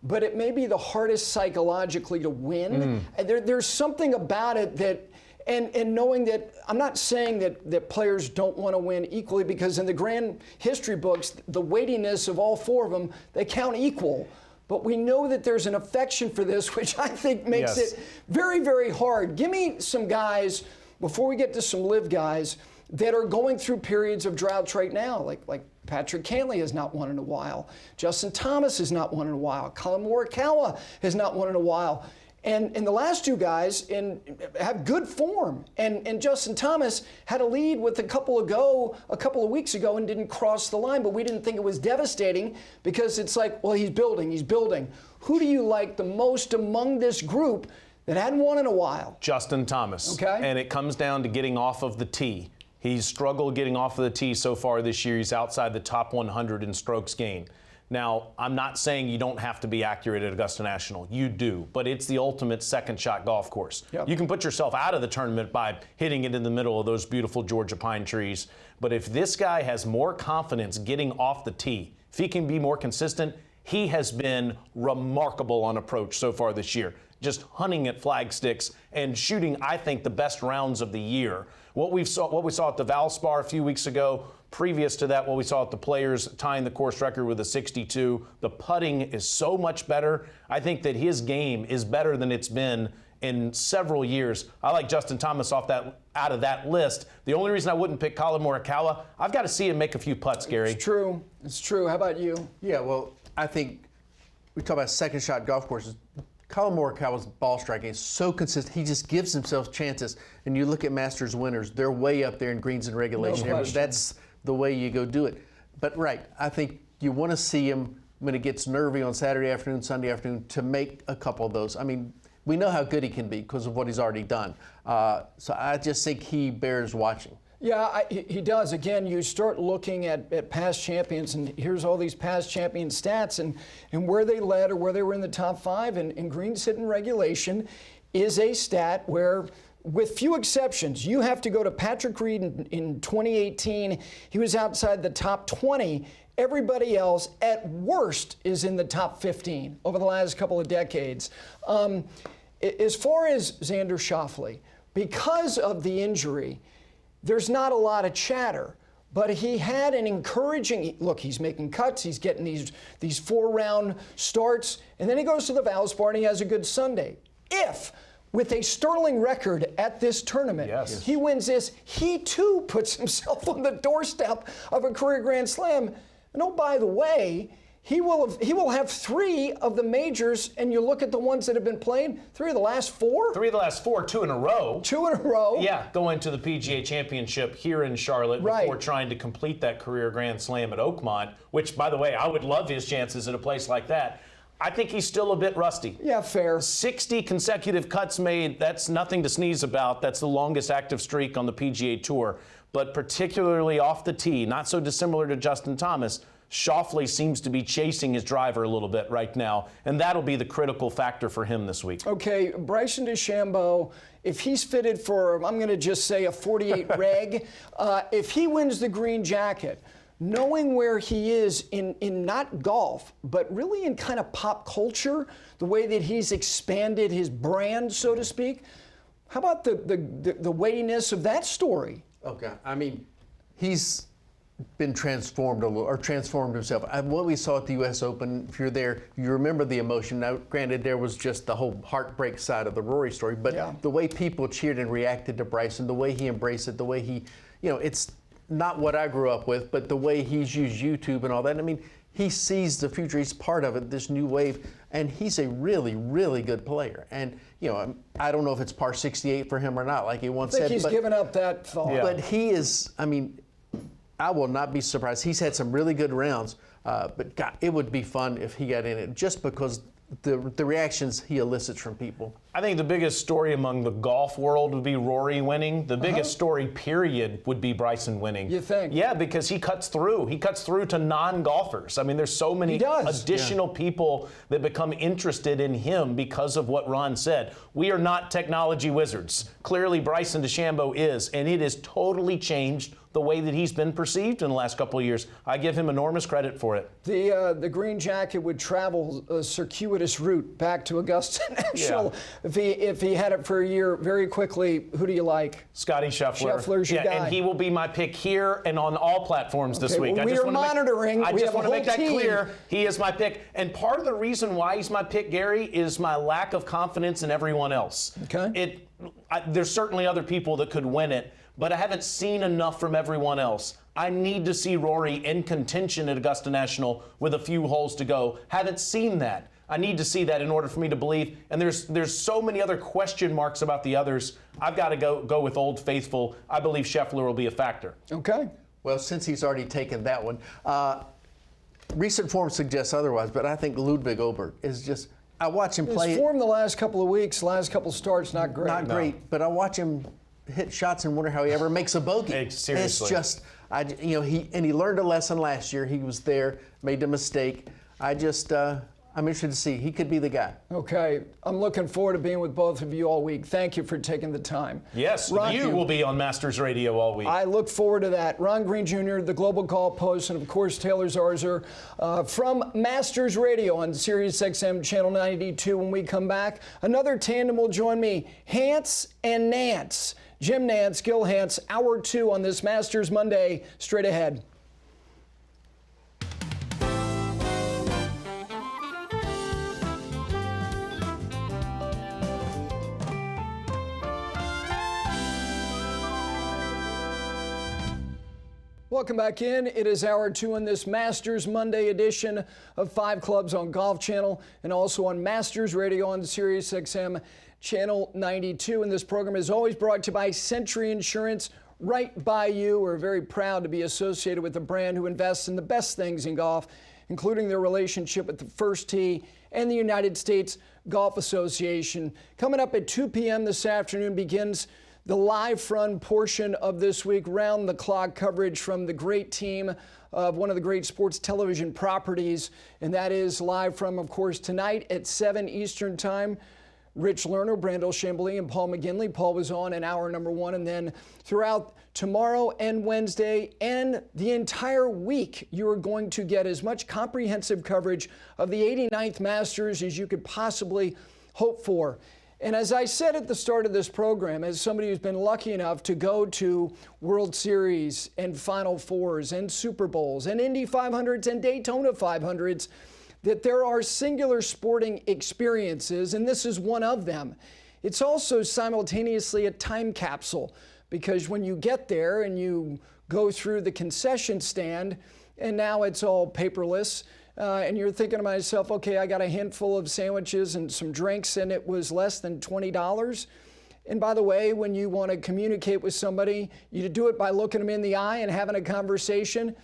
but it may be the hardest psychologically to win. There's something about it that, and knowing that, I'm not saying that players don't want to win equally, because in the grand history books, the weightiness of all 4 of them, they count equal. But we know that there's an affection for this, which I think makes it very, very hard. Give me some guys, before we get to some live guys, that are going through periods of droughts right now, like Patrick Cantlay has not won in a while. Justin Thomas has not won in a while. Collin Morikawa has not won in a while. And the last 2 guys have good form. And Justin Thomas had a lead with a couple of weeks ago and didn't cross the line, but we didn't think it was devastating, because it's like, well, he's building. Who do you like the most among this group that hadn't won in a while? Justin Thomas. Okay. And it comes down to getting off of the tee. He's struggled getting off of the tee so far this year. He's outside the top 100 in strokes gained. Now, I'm not saying you don't have to be accurate at Augusta National. You do, but it's the ultimate second shot golf course. Yep. You can put yourself out of the tournament by hitting it in the middle of those beautiful Georgia pine trees. But if this guy has more confidence getting off the tee, if he can be more consistent, he has been remarkable on approach so far this year. Just hunting at flag sticks and shooting, I think, the best rounds of the year. What we saw at the Valspar a few weeks ago, previous to that, what we saw at the Players, tying the course record with a 62. The putting is so much better. I think that his game is better than it's been in several years. I like Justin Thomas out of that list. The only reason I wouldn't pick Collin Morikawa, I've got to see him make a few putts, Gary. It's true. It's true. How about you? Yeah, well, I think we talk about second shot golf courses. Collin Morikawa's ball striking is so consistent. He just gives himself chances. And you look at Masters winners, they're way up there in greens and regulation. No question. That's the way you go do it. But right, I think you want to see him when it gets nervy on Saturday afternoon, Sunday afternoon, to make a couple of those. I mean, we know how good he can be because of what he's already done. So I just think he bears watching. Yeah, he does. Again, you start looking at past champions, and here's all these past champion stats, and where they led or where they were in the top 5, and greens hit in regulation is a stat where, with few exceptions, you have to go to Patrick Reed in 2018. He was outside the top 20. Everybody else, at worst, is in the top 15 over the last couple of decades. As far as Xander Schauffele, because of the injury, there's not a lot of chatter, but he had an encouraging look. He's making cuts. He's getting these 4-round starts, and then he goes to the Valspar and he has a good Sunday. If, with a sterling record at this tournament, he wins this, he too puts himself on the doorstep of a career Grand Slam. And oh, by the way, he will have 3 of the majors, and you look at the ones that have been played, 3 of the last 4? 3 of the last 4, 2 in a row. 2 in a row. Yeah, going to the PGA Championship here in Charlotte before trying to complete that career Grand Slam at Oakmont, which, by the way, I would love his chances at a place like that. I think he's still a bit rusty. Yeah, fair. 60 consecutive cuts made, that's nothing to sneeze about. That's the longest active streak on the PGA Tour. But particularly off the tee, not so dissimilar to Justin Thomas, Schauffele seems to be chasing his driver a little bit right now, and that'll be the critical factor for him this week. Okay, Bryson DeChambeau, if he's fitted for, I'm going to just say a 48 reg, if he wins the green jacket, knowing where he is in not golf, but really in kind of pop culture, the way that he's expanded his brand, so to speak. How about the weightiness of that story? Okay, I mean, he's been transformed a little, or transformed himself. What we saw at the U.S. Open, if you're there, you remember the emotion. Now, granted, there was just the whole heartbreak side of the Rory story, but the way people cheered and reacted to Bryson, the way he embraced it, the way he, it's not what I grew up with, but the way he's used YouTube and all that. I mean, he sees the future. He's part of it, this new wave, and he's a really, really good player. And, I don't know if it's par 68 for him or not, like he once said. He's given up that thought. But he is, I mean, I will not be surprised. He's had some really good rounds, but God, it would be fun if he got in it, just because the reactions he elicits from people. I think the biggest story among the golf world would be Rory winning. The biggest story, period, would be Bryson winning. You think? Yeah, because he cuts through. He cuts through to non-golfers. I mean, there's so many additional people that become interested in him because of what Ron said. We are not technology wizards. Clearly, Bryson DeChambeau is, and it has totally changed the way that he's been perceived in the last couple of years. I give him enormous credit for it. The Green Jacket would travel a circuitous route back to Augusta National if he had it for a year. Very quickly, who do you like? Scotty Scheffler. Scheffler's your guy. And he will be my pick here and on all platforms this week. Well, we are monitoring. I just want to make that team clear. He is my pick. And part of the reason why he's my pick, Gary, is my lack of confidence in everyone else. Okay. There's certainly other people that could win it, but I haven't seen enough from everyone else. I need to see Rory in contention at Augusta National with a few holes to go. Haven't seen that. I need to see that in order for me to believe. And there's so many other question marks about the others. I've got to go with Old Faithful. I believe Scheffler will be a factor. Okay. Well, since he's already taken that one, recent form suggests otherwise, but I think Ludwig Oberg is just, I watch him play. His form the last couple of weeks, last couple of starts, not great. Not great, but I watch him hit shots and wonder how he ever makes a bogey. Hey, seriously. It's just, he learned a lesson last year. He was there, made a mistake. I'm interested to see. He could be the guy. Okay. I'm looking forward to being with both of you all week. Thank you for taking the time. Yes, Ron, you will be on Masters Radio all week. I look forward to that. Ron Green Jr., the Global Golf Post, and of course Taylor Zarzour from Masters Radio on Sirius XM Channel 92. When we come back, another tandem will join me, Hanse and Nance. Jim Nance, Gil Hanse, Hour 2 on this Masters Monday. Straight ahead. Welcome back in. It is Hour 2 on this Masters Monday edition of 5 Clubs on Golf Channel and also on Masters Radio on Sirius XM Channel 92. And this program is always brought to you by Century Insurance, right by you. We're very proud to be associated with a brand who invests in the best things in golf, including their relationship with the First Tee and the United States Golf Association. Coming up at 2 p.m. this afternoon begins the live run portion of this week, round-the-clock coverage from the great team of one of the great sports television properties, and that is live from, of course, tonight at 7 Eastern Time. Rich Lerner, Brandel Chambly, and Paul McGinley. Paul was on in hour number 1, and then throughout tomorrow and Wednesday and the entire week, you are going to get as much comprehensive coverage of the 89th Masters as you could possibly hope for. And as I said at the start of this program, as somebody who's been lucky enough to go to World Series and Final Fours and Super Bowls and Indy 500s and Daytona 500s, that there are singular sporting experiences, and this is one of them. It's also simultaneously a time capsule, because when you get there and you go through the concession stand, and now it's all paperless, and you're thinking to myself, okay, I got a handful of sandwiches and some drinks, and it was less than $20. And by the way, when you want to communicate with somebody, you do it by looking them in the eye and having a conversation.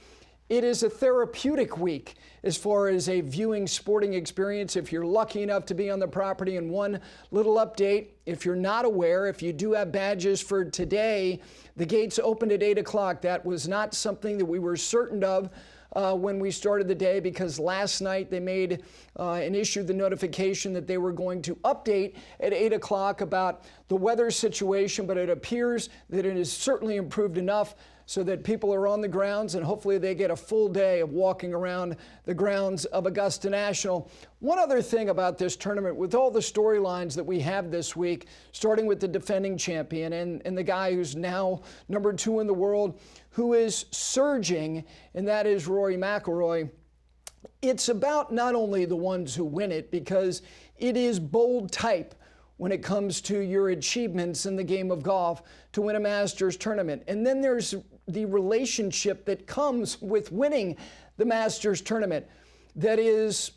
It is a therapeutic week as far as a viewing sporting experience if you're lucky enough to be on the property. And one little update, if you're not aware, if you do have badges for today, the gates opened at 8 o'clock. That was not something that we were certain of when we started the day, because last night they made and issued the notification that they were going to update at 8 o'clock about the weather situation, but it appears that it has certainly improved enough so that people are on the grounds and hopefully they get a full day of walking around the grounds of Augusta National. One other thing about this tournament, with all the storylines that we have this week, starting with the defending champion and the guy who's now number 2 in the world, who is surging, and that is Rory McIlroy. It's about not only the ones who win it, because it is bold type when it comes to your achievements in the game of golf to win a Masters tournament. And then there's the relationship that comes with winning the Masters tournament that is,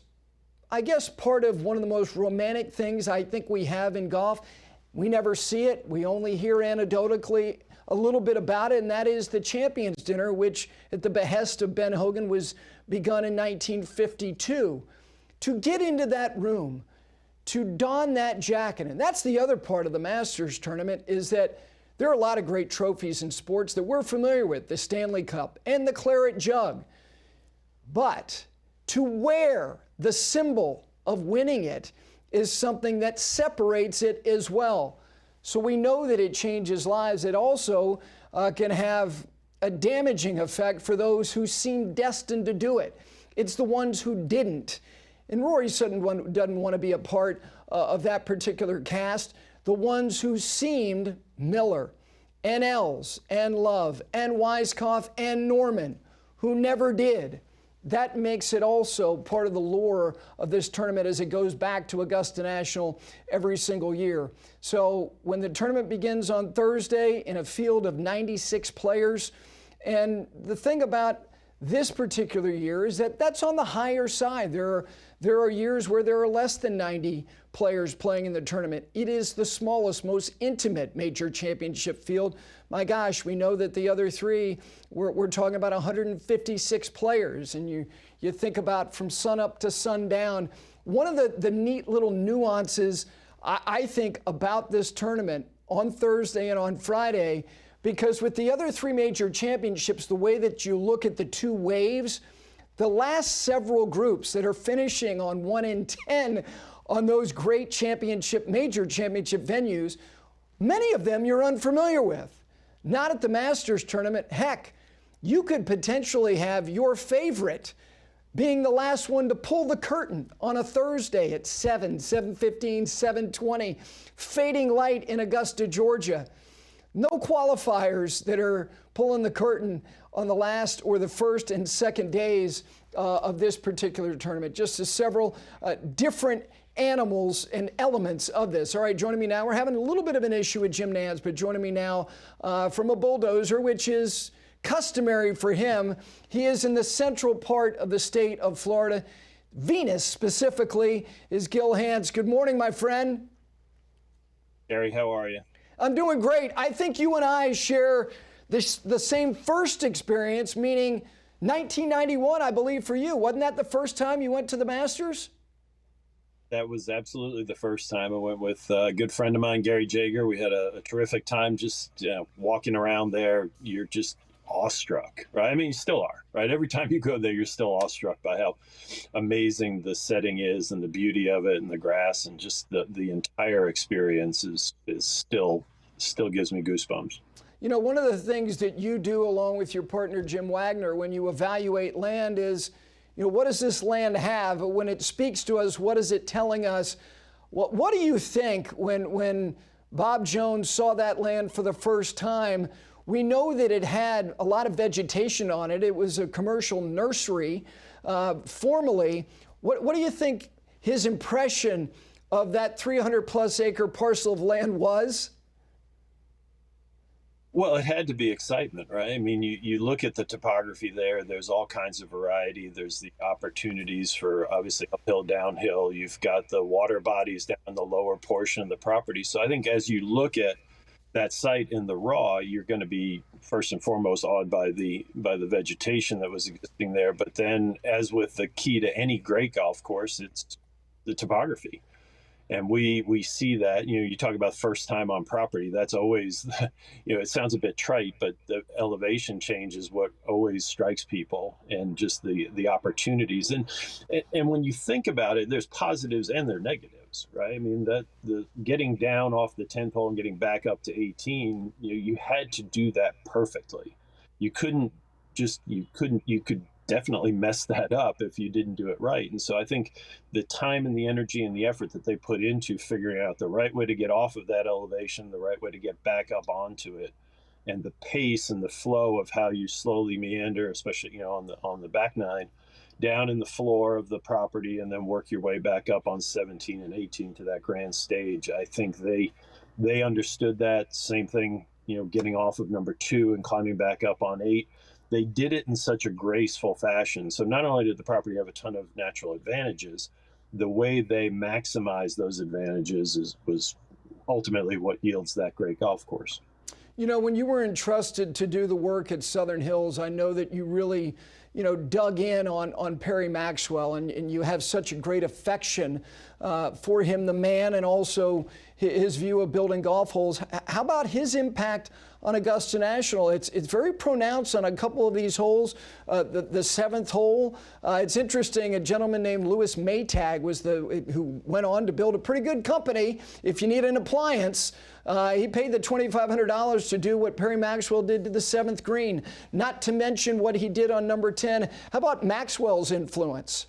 I guess, part of one of the most romantic things I think we have in golf. We never see it. We only hear anecdotally a little bit about it, and that is the Champions Dinner, which at the behest of Ben Hogan was begun in 1952. To get into that room, to don that jacket, and that's the other part of the Masters tournament, is that there are a lot of great trophies in sports that we're familiar with, the Stanley Cup and the Claret Jug. But to wear the symbol of winning it is something that separates it as well. So we know that it changes lives. It also can have a damaging effect for those who seem destined to do it. It's the ones who didn't. And Rory doesn't want to be a part of that particular cast. The ones who seemed, Miller and Els and Love and Weiskopf and Norman, who never did. That makes it also part of the lore of this tournament as it goes back to Augusta National every single year. So when the tournament begins on Thursday in a field of 96 players, and the thing about this particular year is that that's on the higher side. There are years where there are less than 90 players playing in the tournament. It is the smallest, most intimate major championship field. My gosh, we know that the other three, we're talking about 156 players, and you think about from sunup to sundown. One of the neat little nuances I think about this tournament on Thursday and on Friday, because with the other three major championships, the way that you look at the two waves, the last several groups that are finishing on 1 in 10 on those great major championship venues, many of them you're unfamiliar with. Not at the Masters tournament. Heck, you could potentially have your favorite being the last one to pull the curtain on a Thursday at 7:15, 7:20, fading light in Augusta, Georgia. No qualifiers that are pulling the curtain on the last or the first and second days of this particular tournament. Just as several different animals and elements of this. All right, joining me now, we're having a little bit of an issue with Jim Nantz, but joining me now from a bulldozer, which is customary for him. He is in the central part of the state of Florida. Venus specifically is Gil Hanse. Good morning, my friend. Gary, how are you? I'm doing great. I think you and I share the same first experience, meaning 1991, I believe, for you. Wasn't that the first time you went to the Masters? That was absolutely the first time. I went with a good friend of mine, Gary Jager. We had a terrific time just walking around there. You're just awestruck, right? I mean, you still are, right? Every time you go there, you're still awestruck by how amazing the setting is and the beauty of it and the grass and just the entire experience is still gives me goosebumps. You know, one of the things that you do along with your partner, Jim Wagner, when you evaluate land is, you know, what does this land have? When it speaks to us, what is it telling us? What do you think when Bob Jones saw that land for the first time? We know that it had a lot of vegetation on it. It was a commercial nursery formerly. What do you think his impression of that 300-plus acre parcel of land was? Well, it had to be excitement, right? I mean, you look at the topography there, there's all kinds of variety. There's the opportunities for obviously uphill, downhill. You've got the water bodies down in the lower portion of the property. So I think as you look at that site in the raw, you're going to be first and foremost awed by the vegetation that was existing there. But then, as with the key to any great golf course, it's the topography. And we see that, you know, you talk about first time on property, that's always, you know, it sounds a bit trite, but the elevation change is what always strikes people, and just the opportunities. And when you think about it, there's positives and there are negatives, right? I mean, that the getting down off the 10th hole and getting back up to 18, you know, you had to do that perfectly. you could definitely mess that up if you didn't do it right. And so I think the time and the energy and the effort that they put into figuring out the right way to get off of that elevation, the right way to get back up onto it, and the pace and the flow of how you slowly meander, especially on the back nine, down in the floor of the property, and then work your way back up on 17 and 18 to that grand stage. I think they understood that. Same thing, getting off of number 2 and climbing back up on 8. They did it in such a graceful fashion. So not only did the property have a ton of natural advantages, the way they maximize those advantages was ultimately what yields that great golf course. When you were entrusted to do the work at Southern Hills, I know that you really, dug in on Perry Maxwell, and you have such a great affection for him, the man, and also his view of building golf holes. How about his impact on Augusta National? It's very pronounced on a couple of these holes. The 7th hole, it's interesting. A gentleman named Louis Maytag who went on to build a pretty good company. If you need an appliance, he paid the $2,500 to do what Perry Maxwell did to the 7th green. Not to mention what he did on number 10. How about Maxwell's influence?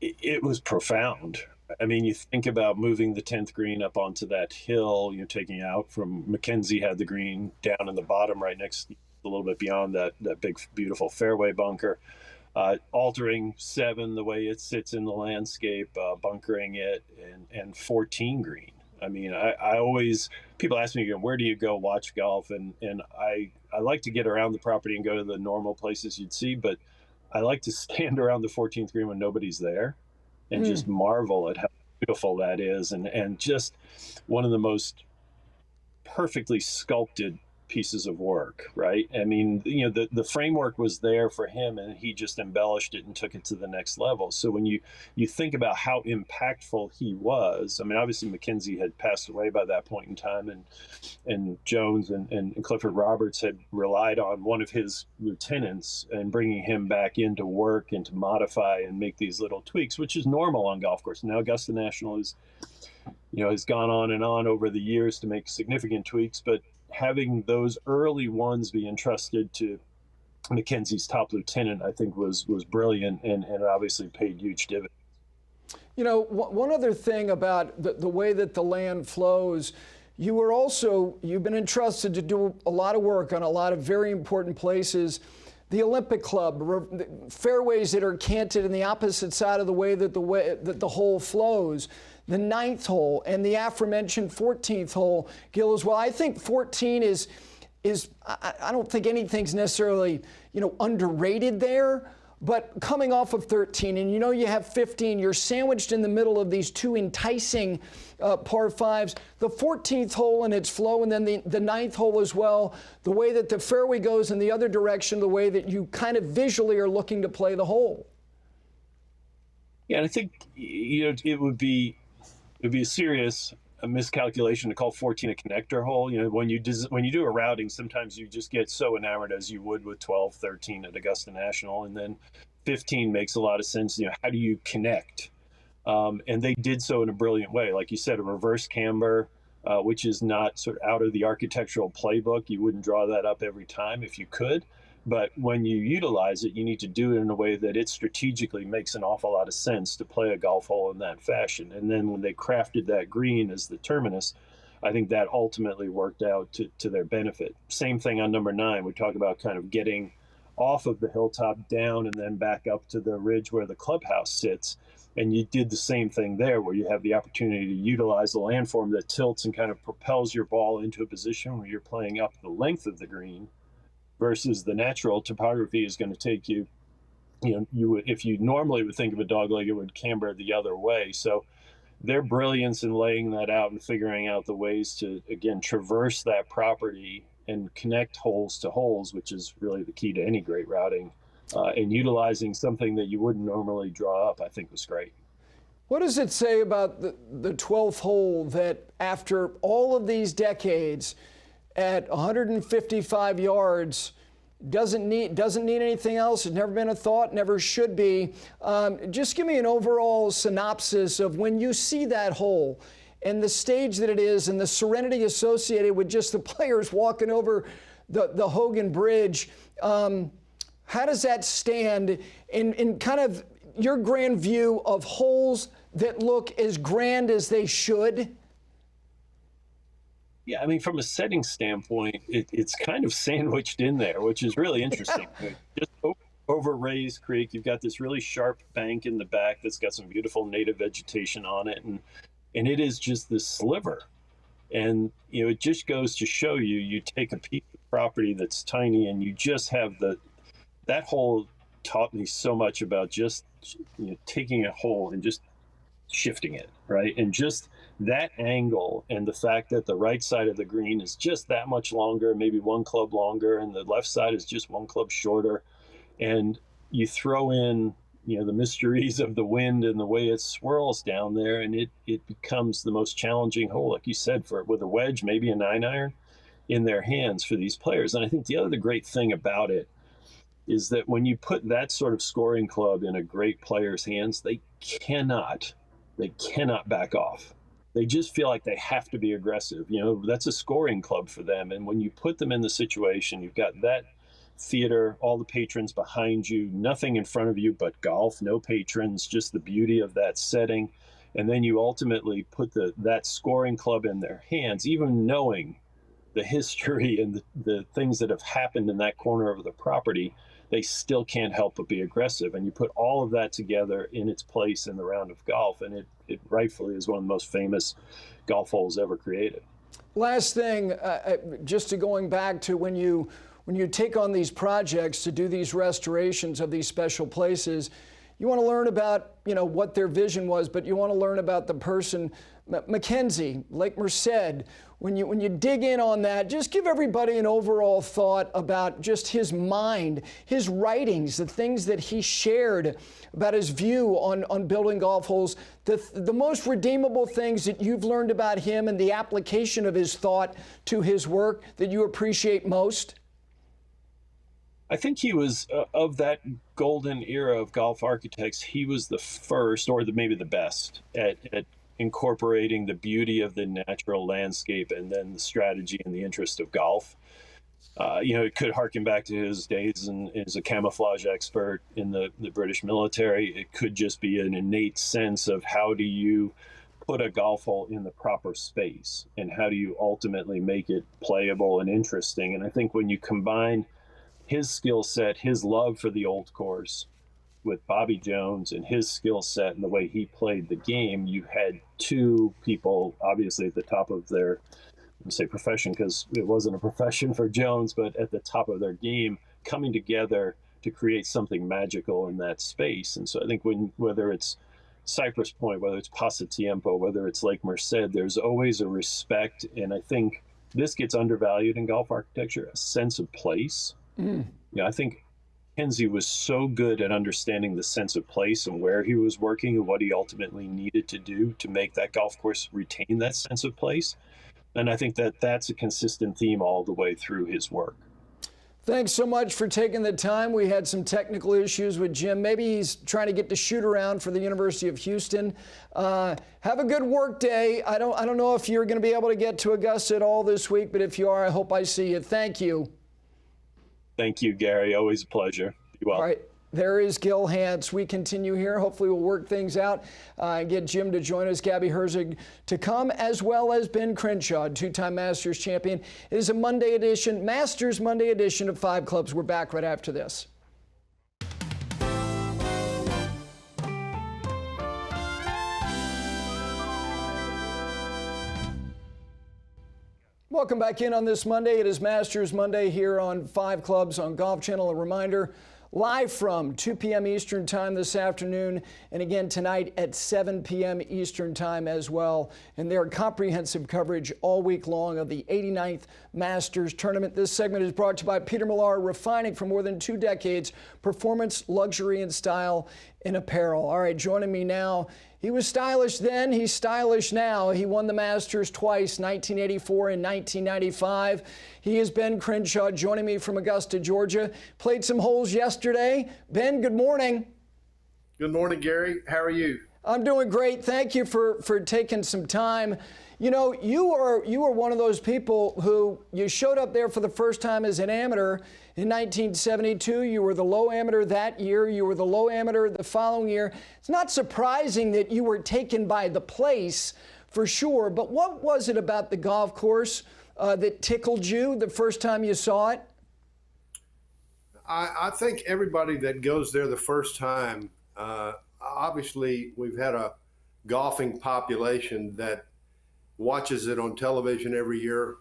It was profound. I mean, you think about moving the 10th green up onto that hill, taking out from McKenzie had the green down in the bottom right next, a little bit beyond that big, beautiful fairway bunker, altering 7 the way it sits in the landscape, bunkering it, and 14 green. I mean, I always, people ask me, where do you go watch golf? And I like to get around the property and go to the normal places you'd see, but I like to stand around the 14th green when nobody's there and just marvel at how beautiful that is. And just one of the most perfectly sculpted pieces of work, right? I mean, the framework was there for him, and he just embellished it and took it to the next level. So when you think about how impactful he was, I mean, obviously McKenzie had passed away by that point in time, and Jones and Clifford Roberts had relied on one of his lieutenants and bringing him back in to work and to modify and make these little tweaks, which is normal on golf course. Now Augusta National has gone on and on over the years to make significant tweaks, but having those early ones be entrusted to McKenzie's top lieutenant, I think was brilliant, and obviously paid huge dividends. One other thing about the way that the land flows, you've been entrusted to do a lot of work on a lot of very important places. The Olympic Club, fairways that are canted in the opposite side of the way that the hole flows. The 9th hole and the aforementioned 14th hole, Gil, as well. I think 14 is I don't think anything's necessarily underrated there, but coming off of 13, and you have 15, you're sandwiched in the middle of these two enticing par 5s. The 14th hole and its flow, and then the 9th hole as well, the way that the fairway goes in the other direction, the way that you kind of visually are looking to play the hole. Yeah, and I think it would be a miscalculation to call 14 a connector hole. When you do a routing, sometimes you just get so enamored, as you would with 12, 13 at Augusta National, and then 15 makes a lot of sense. How do you connect? And they did so in a brilliant way. Like you said, a reverse camber, which is not sort of out of the architectural playbook. You wouldn't draw that up every time if you could. But when you utilize it, you need to do it in a way that it strategically makes an awful lot of sense to play a golf hole in that fashion. And then when they crafted that green as the terminus, I think that ultimately worked out to their benefit. Same thing on number 9. We talk about kind of getting off of the hilltop down and then back up to the ridge where the clubhouse sits. And you did the same thing there, where you have the opportunity to utilize the landform that tilts and kind of propels your ball into a position where you're playing up the length of the green, versus the natural topography is going to take you, if you normally would think of a dogleg, it would camber the other way. So their brilliance in laying that out and figuring out the ways to, again, traverse that property and connect holes to holes, which is really the key to any great routing, and utilizing something that you wouldn't normally draw up, I think was great. What does it say about the 12th hole that after all of these decades, at 155 yards, doesn't need anything else? It's never been a thought, never should be. Just give me an overall synopsis of when you see that hole and the stage that it is and the serenity associated with just the players walking over the Hogan Bridge. How does that stand in kind of your grand view of holes that look as grand as they should? Yeah, I mean, from a setting standpoint, it's kind of sandwiched in there, which is really interesting. Just over Rays Creek, you've got this really sharp bank in the back that's got some beautiful native vegetation on it, and it is just this sliver. And it just goes to show you, you take a piece of property that's tiny, and you just have that hole taught me so much about just taking a hole and just shifting it, right? And just that angle, and the fact that the right side of the green is just that much longer, maybe one club longer, and the left side is just one club shorter. And you throw in, the mysteries of the wind and the way it swirls down there, and it becomes the most challenging hole, like you said, with a wedge, maybe a 9-iron in their hands for these players. And I think the other great thing about it is that when you put that sort of scoring club in a great player's hands, they cannot back off. They just feel like they have to be aggressive. That's a scoring club for them. And when you put them in the situation, you've got that theater, all the patrons behind you, nothing in front of you but golf, no patrons, just the beauty of that setting. And then you ultimately put that scoring club in their hands, even knowing the history and the things that have happened in that corner of the property, they still can't help but be aggressive. And you put all of that together in its place in the round of golf, and it rightfully is one of the most famous golf holes ever created. Last thing, just to going back to when you take on these projects to do these restorations of these special places, you want to learn about what their vision was, but you want to learn about the person. Mackenzie, Lake Merced, when you dig in on that, just give everybody an overall thought about just his mind, his writings, the things that he shared about his view on building golf holes, the most redeemable things that you've learned about him and the application of his thought to his work that you appreciate most. I think he was, of that golden era of golf architects, he was the first, or maybe the best, at incorporating the beauty of the natural landscape and then the strategy and the interest of golf. It could harken back to his days as a camouflage expert in the British military. It could just be an innate sense of how do you put a golf hole in the proper space and how do you ultimately make it playable and interesting. And I think when you combine his skill set, his love for the old course, with Bobby Jones and his skill set and the way he played the game, you had two people obviously at the top of their, profession, because it wasn't a profession for Jones, but at the top of their game, coming together to create something magical in that space. And so I think whether it's Cypress Point, whether it's Pasatiempo, whether it's Lake Merced, there's always a respect. And I think this gets undervalued in golf architecture, a sense of place. I think Kenzie was so good at understanding the sense of place and where he was working and what he ultimately needed to do to make that golf course retain that sense of place. And I think that's a consistent theme all the way through his work. Thanks so much for taking the time. We had some technical issues with Jim. Maybe he's trying to get to shoot around for the University of Houston. Have a good work day. I don't know if you're going to be able to get to Augusta at all this week, but if you are, I hope I see you. Thank you. Thank you, Gary. Always a pleasure. Be well. All right. There is Gil Hanse. We continue here. Hopefully we'll work things out and get Jim to join us, Gabby Herzig to come, as well as Ben Crenshaw, two-time Masters champion. It is a Monday edition, Masters Monday edition of Five Clubs. We're back right after this. Welcome back in on this Monday. It is Masters Monday here on Five Clubs on Golf Channel. A reminder, live from 2 p.m. Eastern Time this afternoon, and again tonight at 7 p.m. Eastern Time as well. And their comprehensive coverage all week long of the 89th Masters Tournament. This segment is brought to you by Peter Millar, refining for more than 2 decades, performance, luxury, and style in apparel. All right, joining me now. He was stylish then, he's stylish now. He won the Masters twice, 1984 and 1995. He is Ben Crenshaw, joining me from Augusta, Georgia. Played some holes yesterday. Ben, good morning. Good morning, Gary. How are you? I'm doing great. Thank you for taking some time. You know, you were one of those people who you showed up there for the first time as an amateur in 1972. You were the low amateur that year. You were the low amateur the following year. It's not surprising that you were taken by the place, for sure. But what was it about the golf course that tickled you the first time you saw it? I think everybody that goes there the first time, obviously we've had a golfing population that watches it on television every year.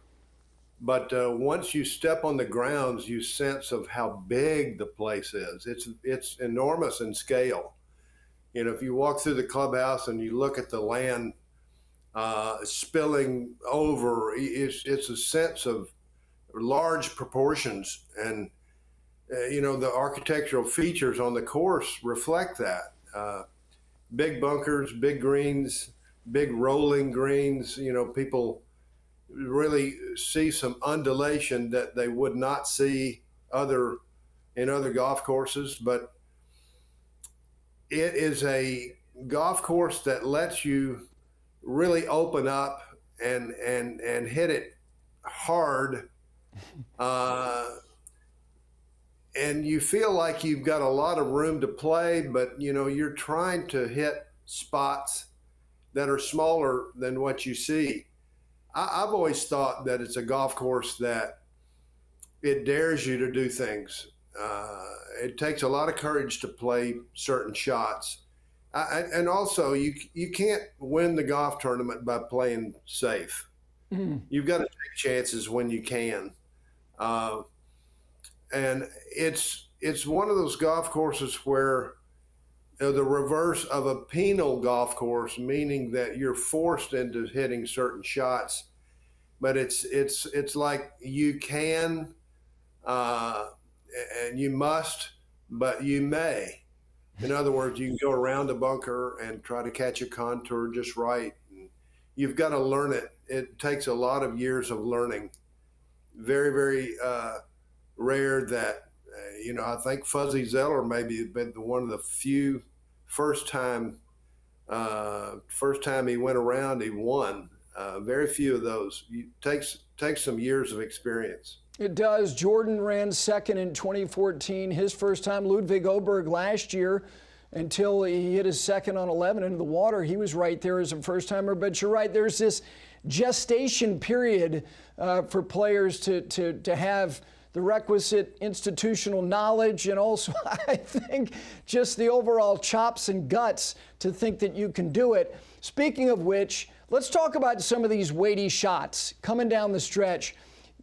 But once you step on the grounds, you sense of how big the place is. It's enormous in scale. You know, if you walk through the clubhouse and you look at the land spilling over, it's a sense of large proportions. And, you know, the architectural features on the course reflect that. Big bunkers, big greens, big rolling greens. You know, people really see some undulation that they would not see in other golf courses. But it is a golf course that lets you really open up and hit it hard. And you feel like you've got a lot of room to play, but you know, you're trying to hit spots that are smaller than what you see. I've always thought that it's a golf course that it dares you to do things. It takes a lot of courage to play certain shots. And also, you can't win the golf tournament by playing safe. You've got to take chances when you can. And it's one of those golf courses where the reverse of a penal golf course, meaning that you're forced into hitting certain shots, but it's like you can and you must, but you may. In other words, you can go around the bunker and try to catch a contour just right. And you've got to learn it. It takes a lot of years of learning. Very, very rare that, you know, I think Fuzzy Zeller maybe has been one of the few first time he went around, he won. Very few of those. It takes some years of experience. It does. Jordan ran second in 2014, his first time. Ludwig Oberg last year, until he hit his second on 11 into the water, he was right there as a first timer. But you're right, there's this gestation period for players to have the requisite institutional knowledge, and also I think just the overall chops and guts to think that you can do it. Speaking of which, let's talk about some of these weighty shots coming down the stretch.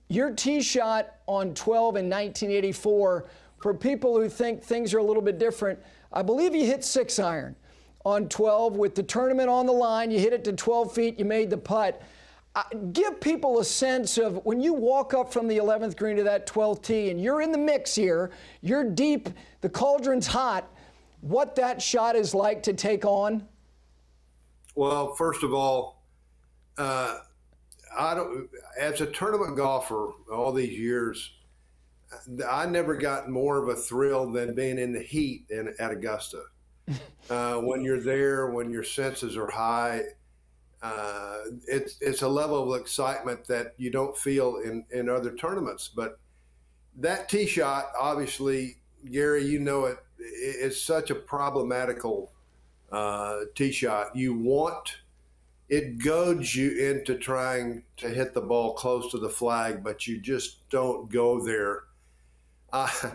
Your tee shot on 12 in 1984, for people who think things are a little bit different, I believe you hit 6-iron on 12 with the tournament on the line. You hit it to 12 feet, you made the putt. Give people a sense of when you walk up from the 11th green to that 12th tee and you're in the mix here, you're deep, the cauldron's hot, what that shot is like to take on? Well, first of all, as a tournament golfer all these years, I never got more of a thrill than being in the heat at Augusta. When you're there, when your senses are high, it's a level of excitement that you don't feel in other tournaments. But that tee shot, obviously, Gary, you know it's such a problematical tee shot. It goads you into trying to hit the ball close to the flag, but you just don't go there. I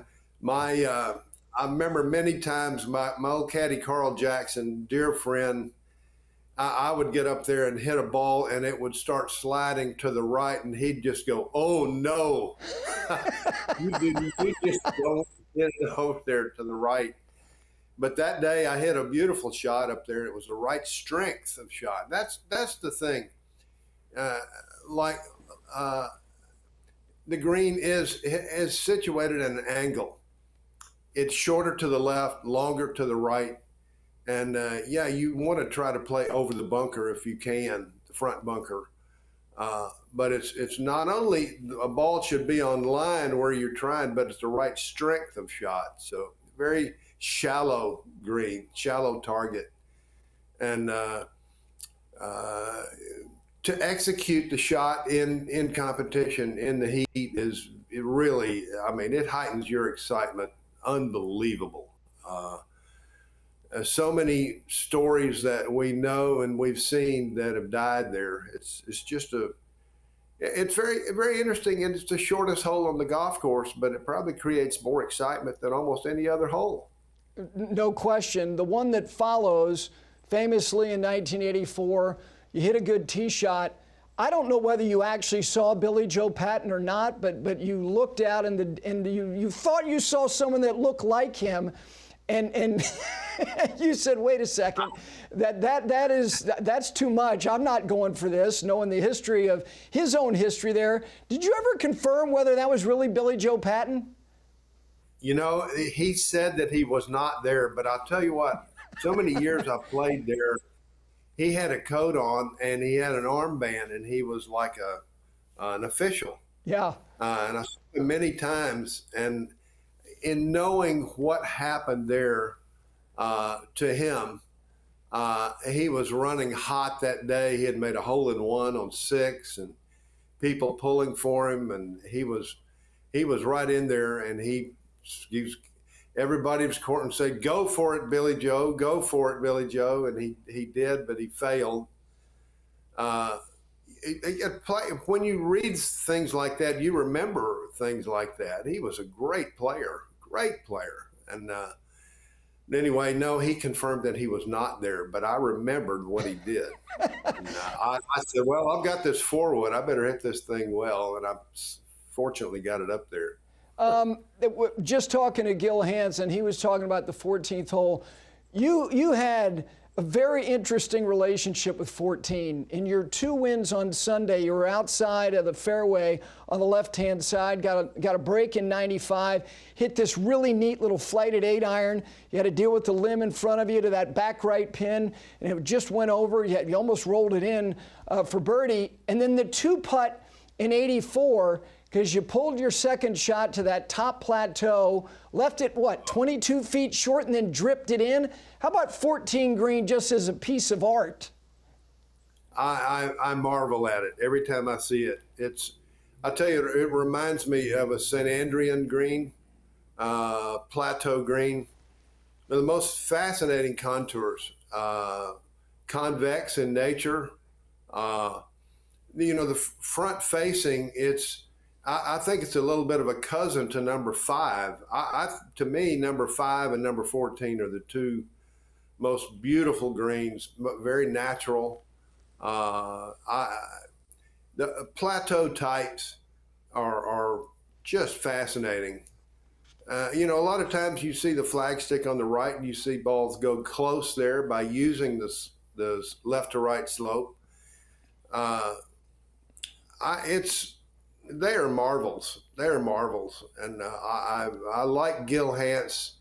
remember many times my old caddy, Carl Jackson, dear friend, I would get up there and hit a ball and it would start sliding to the right and he'd just go, "Oh no, you just don't get it over there to the right." But that day I hit a beautiful shot up there. It was the right strength of shot. That's the thing. The green is situated at an angle. It's shorter to the left, longer to the right. And you want to try to play over the bunker if you can, the front bunker. But it's not only a ball should be on line where you're trying, but it's the right strength of shot. So very shallow green, shallow target. And to execute the shot in competition in the heat it really, I mean, it heightens your excitement. Unbelievable. So many stories that we know and we've seen that have died there. It's just it's very, very interesting, and it's the shortest hole on the golf course, but it probably creates more excitement than almost any other hole. No question. The one that follows, famously in 1984, you hit a good tee shot. I don't know whether you actually saw Billy Joe Patton or not, but you looked out and you thought you saw someone that looked like him, and you said, "Wait a second, that's too much. I'm not going for this." Knowing the history of his own history there, did you ever confirm whether that was really Billy Joe Patton? You know, he said that he was not there, but I'll tell you what, so many years I played there, he had a coat on and he had an armband and he was like an official. Yeah. And I saw him many times, and in knowing what happened there to him, he was running hot that day. He had made a hole-in-one on 6 and people pulling for him, and he was right in there, and everybody was courting and said, "Go for it, Billy Joe, go for it, Billy Joe," and he did, but he failed. When you read things like that, you remember things like that. He was a great player, and anyway, no, he confirmed that he was not there, but I remembered what he did. And, I said, "Well, I've got this 4-wood. I better hit this thing well," and I fortunately got it up there. Just talking to Gil Hanse, and he was talking about the 14th hole. You had a very interesting relationship with 14. In your 2 wins on Sunday, you were outside of the fairway on the left-hand side, got a break in 95, hit this really neat little flighted 8-iron. You had to deal with the limb in front of you to that back right pin, and it just went over. You almost rolled it in for birdie. And then the 2-putt in 84, because you pulled your second shot to that top plateau, left it, 22 feet short, and then dripped it in? How about 14 green just as a piece of art? I marvel at it every time I see it. I tell you, it reminds me of a St. Andrean green, plateau green. They're the most fascinating contours, convex in nature. The front facing, I think it's a little bit of a cousin to number 5. To me, number 5 and number 14 are the 2 most beautiful greens, very natural. The plateau types are just fascinating. A lot of times you see the flagstick on the right and you see balls go close there by using the left to right slope. They are marvels. And I like Gil Hanse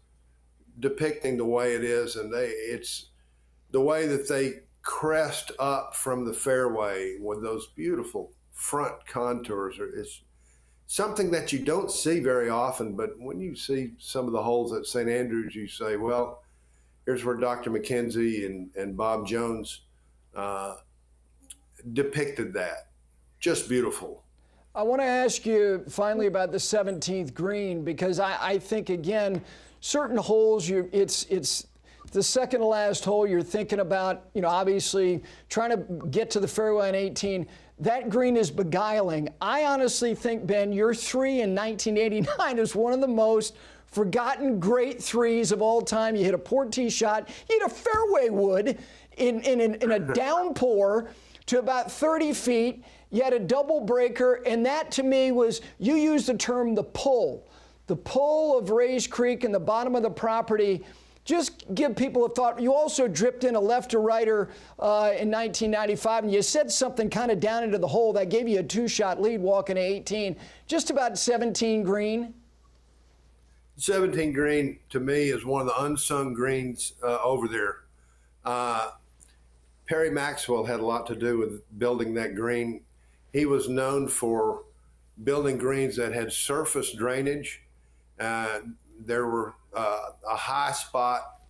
depicting the way it is, and it's the way that they crest up from the fairway with those beautiful front contours. It's something that you don't see very often, but when you see some of the holes at St. Andrews, you say, well, here's where Dr. McKenzie and Bob Jones depicted that. Just beautiful. I want to ask you finally about the 17th green, because I think, again, certain holes, it's the second to last hole. You're thinking about, obviously trying to get to the fairway in 18. That green is beguiling. I honestly think, Ben, your 3 in 1989 is one of the most forgotten great 3s of all time. You hit a poor tee shot. You hit a fairway wood in a downpour to about 30 feet. You had a double breaker, and that to me was, you used the term the pull of Rays Creek and the bottom of the property. Just give people a thought. You also dripped in a left to righter in 1995, and you said something kind of down into the hole that gave you a 2-shot lead walking to 18. Just about 17 green. 17 green to me is one of the unsung greens over there. Perry Maxwell had a lot to do with building that green. He was known for building greens that had surface drainage. There were a high spot,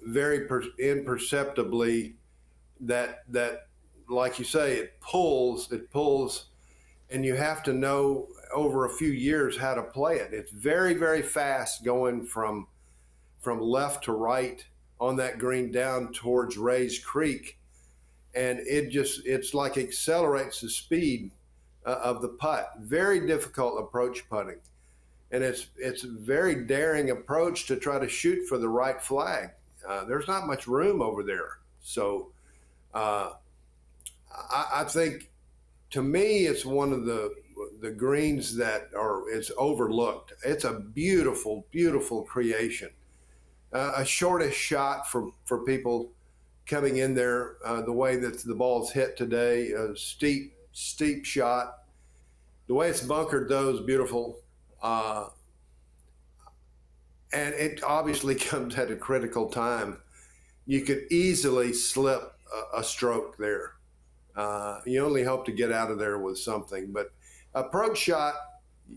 very imperceptibly, that like you say, it pulls, and you have to know over a few years how to play it. It's very, very fast going from left to right on that green down towards Rays Creek. And it's like accelerates the speed of the putt. Very difficult approach putting. And it's a very daring approach to try to shoot for the right flag. There's not much room over there. So I think, to me, it's one of the greens that it's overlooked. It's a beautiful, beautiful creation. A shortest shot for people coming in there, the way that the ball's hit today, a steep shot. The way it's bunkered, though, is beautiful. And it obviously comes at a critical time. You could easily slip a stroke there. You only hope to get out of there with something. But approach shot,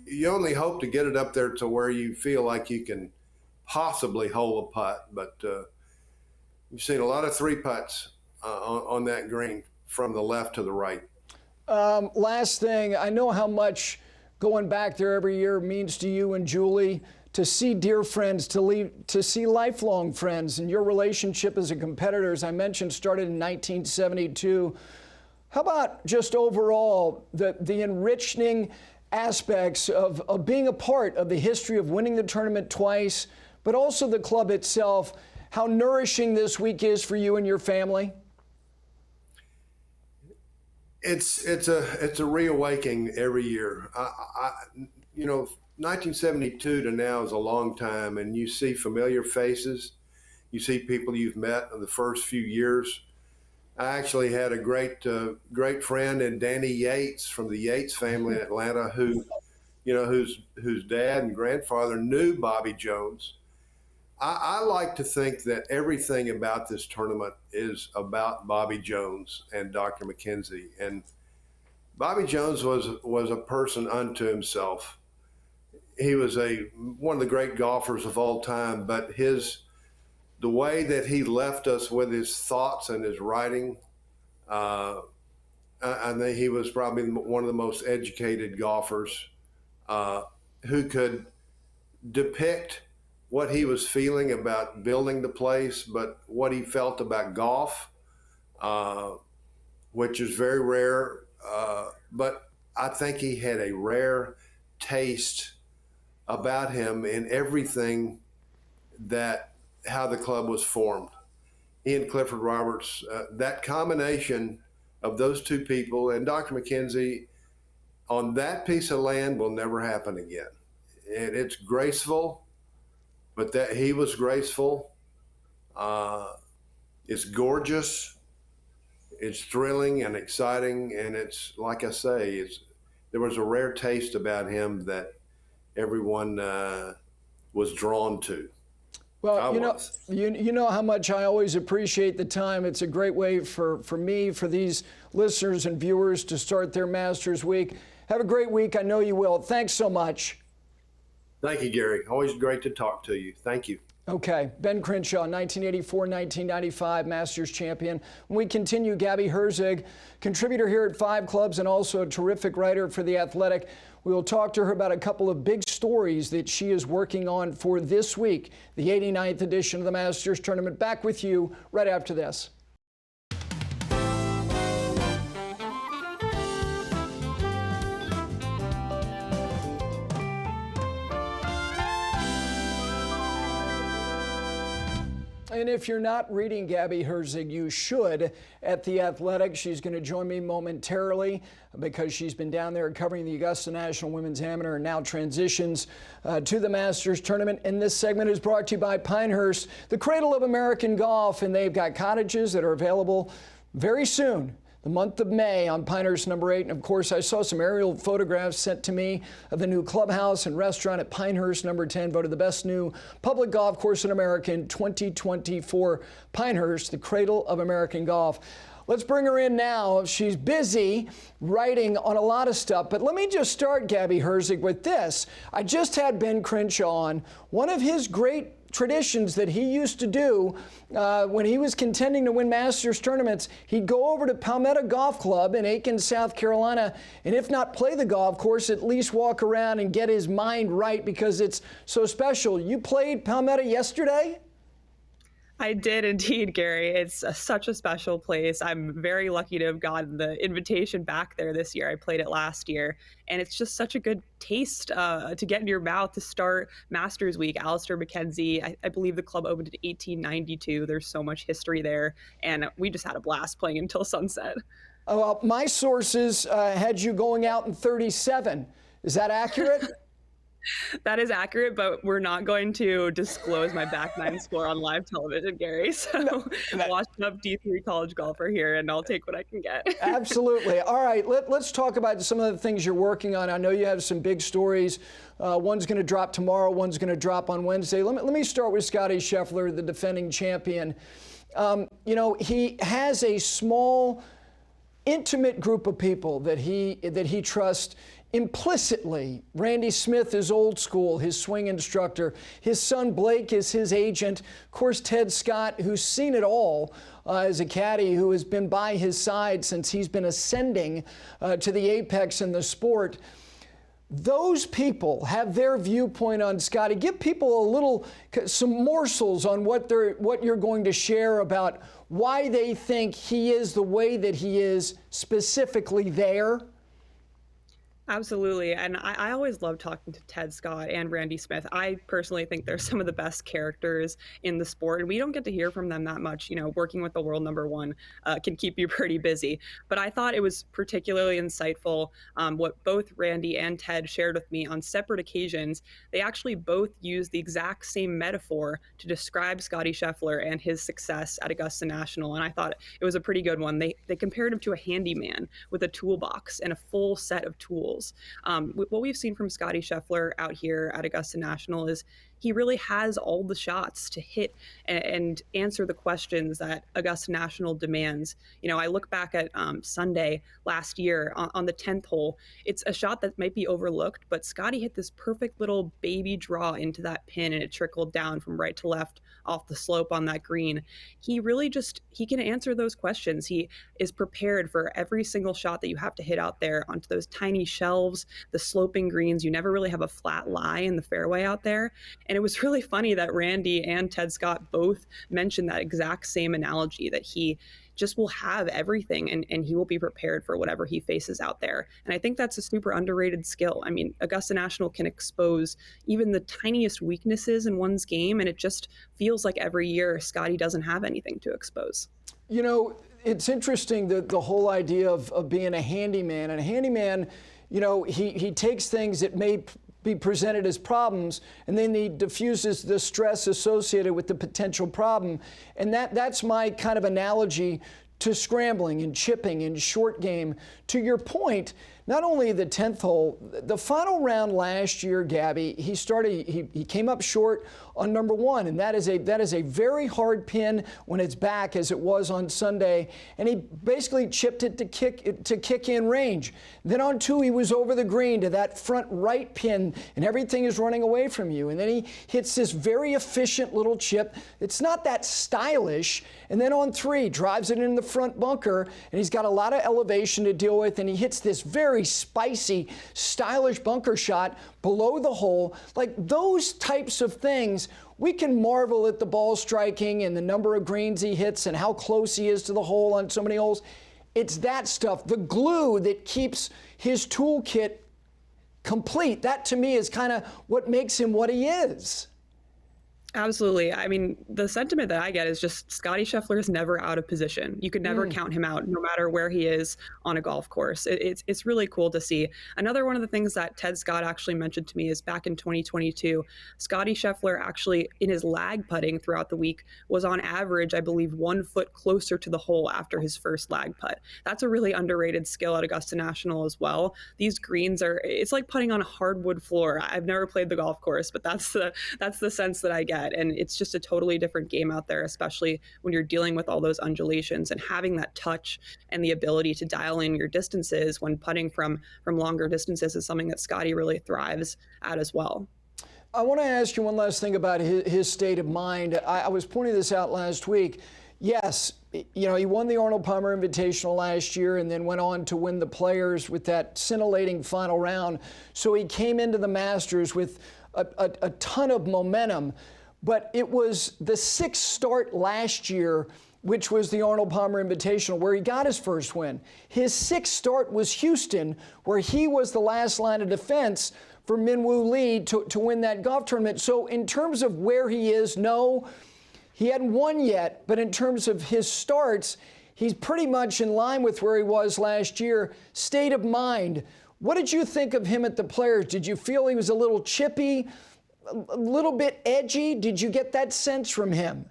you only hope to get it up there to where you feel like you can possibly hole a putt. But you've seen a lot of three putts on that green from the left to the right. Last thing, I know how much going back there every year means to you and Julie, to see dear friends, to see lifelong friends, and your relationship as a competitor, as I mentioned, started in 1972. How about just overall the enriching aspects of being a part of the history of winning the tournament twice, but also the club itself, how nourishing this week is for you and your family? It's a reawakening every year. 1972 to now is a long time, and you see familiar faces. You see people you've met in the first few years. I actually had a great friend in Danny Yates from the Yates family in Atlanta, whose dad and grandfather knew Bobby Jones. I like to think that everything about this tournament is about Bobby Jones and Dr. McKenzie. And Bobby Jones was a person unto himself. He was one of the great golfers of all time, but the way that he left us with his thoughts and his writing, I think he was probably one of the most educated golfers who could depict what he was feeling about building the place, but what he felt about golf, which is very rare. But I think he had a rare taste about him in everything how the club was formed. He and Clifford Roberts, that combination of those two people and Dr. McKenzie on that piece of land will never happen again. And it's graceful, but that he was graceful. It's gorgeous. It's thrilling and exciting. And it's, like I say, there was a rare taste about him that everyone was drawn to. Well, you know how much I always appreciate the time. It's a great way for me, for these listeners and viewers to start their Masters week. Have a great week. I know you will. Thanks so much. Thank you, Gary. Always great to talk to you. Thank you. Okay, Ben Crenshaw, 1984-1995 Masters champion. When we continue, Gabby Herzig, contributor here at 5 Clubs and also a terrific writer for The Athletic. We will talk to her about a couple of big stories that she is working on for this week, the 89th edition of the Masters Tournament. Back with you right after this. And if you're not reading Gabby Herzig, you should at The Athletic. She's going to join me momentarily because she's been down there covering the Augusta National Women's Amateur and now transitions to the Masters Tournament. And this segment is brought to you by Pinehurst, the cradle of American golf. And they've got cottages that are available very soon, the month of May, on Pinehurst number 8. And of course, I saw some aerial photographs sent to me of the new clubhouse and restaurant at Pinehurst number 10, voted the best new public golf course in America in 2024. Pinehurst, the cradle of American golf. Let's bring her in now. She's busy writing on a lot of stuff, but let me just start, Gabby Herzig, with this. I just had Ben Crenshaw on. One of his great traditions that he used to do when he was contending to win Masters tournaments. He'd go over to Palmetto Golf Club in Aiken, South Carolina, and if not play the golf course, at least walk around and get his mind right because it's so special. You played Palmetto yesterday? I did indeed, Gary. It's such a special place. I'm very lucky to have gotten the invitation back there this year. I played it last year, and it's just such a good taste to get in your mouth to start Masters Week. Alistair McKenzie, I believe the club opened in 1892. There's so much history there, and we just had a blast playing until sunset. Oh, well, my sources had you going out in 37. Is that accurate? That is accurate, but we're not going to disclose my back nine score on live television, Gary. So washed up D3 college golfer here, and I'll take what I can get. Absolutely. All right, let's talk about some of the things you're working on. I know you have some big stories. One's going to drop tomorrow. One's going to drop on Wednesday. Let me start with Scottie Scheffler, the defending champion. You know, he has a small, intimate group of people that he trusts implicitly. Randy Smith is old school, his swing instructor. His son Blake is his agent. Of course, Ted Scott, who's seen it all as a caddy, who has been by his side since he's been ascending to the apex in the sport. Those people have their viewpoint on Scottie. Give people some morsels on what you're going to share about why they think he is the way that he is specifically there. Absolutely. And I always love talking to Ted Scott and Randy Smith. I personally think they're some of the best characters in the sport, and we don't get to hear from them that much. You know, working with the world number one can keep you pretty busy. But I thought it was particularly insightful what both Randy and Ted shared with me on separate occasions. They actually both used the exact same metaphor to describe Scottie Scheffler and his success at Augusta National, and I thought it was a pretty good one. They compared him to a handyman with a toolbox and a full set of tools. What we've seen from Scottie Scheffler out here at Augusta National is he really has all the shots to hit and answer the questions that Augusta National demands. You know, I look back at Sunday last year on the 10th hole. It's a shot that might be overlooked, but Scottie hit this perfect little baby draw into that pin, and it trickled down from right to left off the slope on that green. He really he can answer those questions. He is prepared for every single shot that you have to hit out there onto those tiny shelves, the sloping greens. You never really have a flat lie in the fairway out there. And it was really funny that Randy and Ted Scott both mentioned that exact same analogy, that he just will have everything and he will be prepared for whatever he faces out there. And I think that's a super underrated skill. I mean, Augusta National can expose even the tiniest weaknesses in one's game, and it just feels like every year Scottie doesn't have anything to expose. You know, it's interesting that the whole idea of being a handyman. And a handyman, you know, he takes things that may be presented as problems, and then he diffuses the stress associated with the potential problem. And that's my kind of analogy to scrambling and chipping and short game. To your point, not only the 10th hole, the final round last year, Gabby, he came up short on number one, and that is a very hard pin when it's back, as it was on Sunday, and he basically chipped it to kick in range. Then on two, he was over the green to that front right pin, and everything is running away from you. And then he hits this very efficient little chip. It's not that stylish. And then on three, drives it in the front bunker, and he's got a lot of elevation to deal with, and he hits this very spicy, stylish bunker shot below the hole. Like those types of things, we can marvel at the ball striking and the number of greens he hits and how close he is to the hole on so many holes. It's that stuff, the glue that keeps his toolkit complete. That to me is kind of what makes him what he is. Absolutely. I mean, the sentiment that I get is just Scottie Scheffler is never out of position. You could never count him out, no matter where he is on a golf course. It's really cool to see. Another one of the things that Ted Scott actually mentioned to me is back in 2022, Scottie Scheffler actually, in his lag putting throughout the week, was on average, I believe, 1 foot closer to the hole after his first lag putt. That's a really underrated skill at Augusta National as well. These greens it's like putting on a hardwood floor. I've never played the golf course, but that's the sense that I get. And it's just a totally different game out there, especially when you're dealing with all those undulations, and having that touch and the ability to dial in your distances when putting from longer distances is something that Scottie really thrives at as well. I want to ask you one last thing about his state of mind. I was pointing this out last week. Yes, you know, he won the Arnold Palmer Invitational last year and then went on to win the Players with that scintillating final round. So he came into the Masters with a ton of momentum. But it was the sixth start last year, which was the Arnold Palmer Invitational, where he got his first win. His sixth start was Houston, where he was the last line of defense for Min-Woo Lee to win that golf tournament. So in terms of where he is, no, he hadn't won yet, but in terms of his starts, he's pretty much in line with where he was last year. State of mind, what did you think of him at the Players? Did you feel he was a little chippy, a little bit edgy? Did you get that sense from him?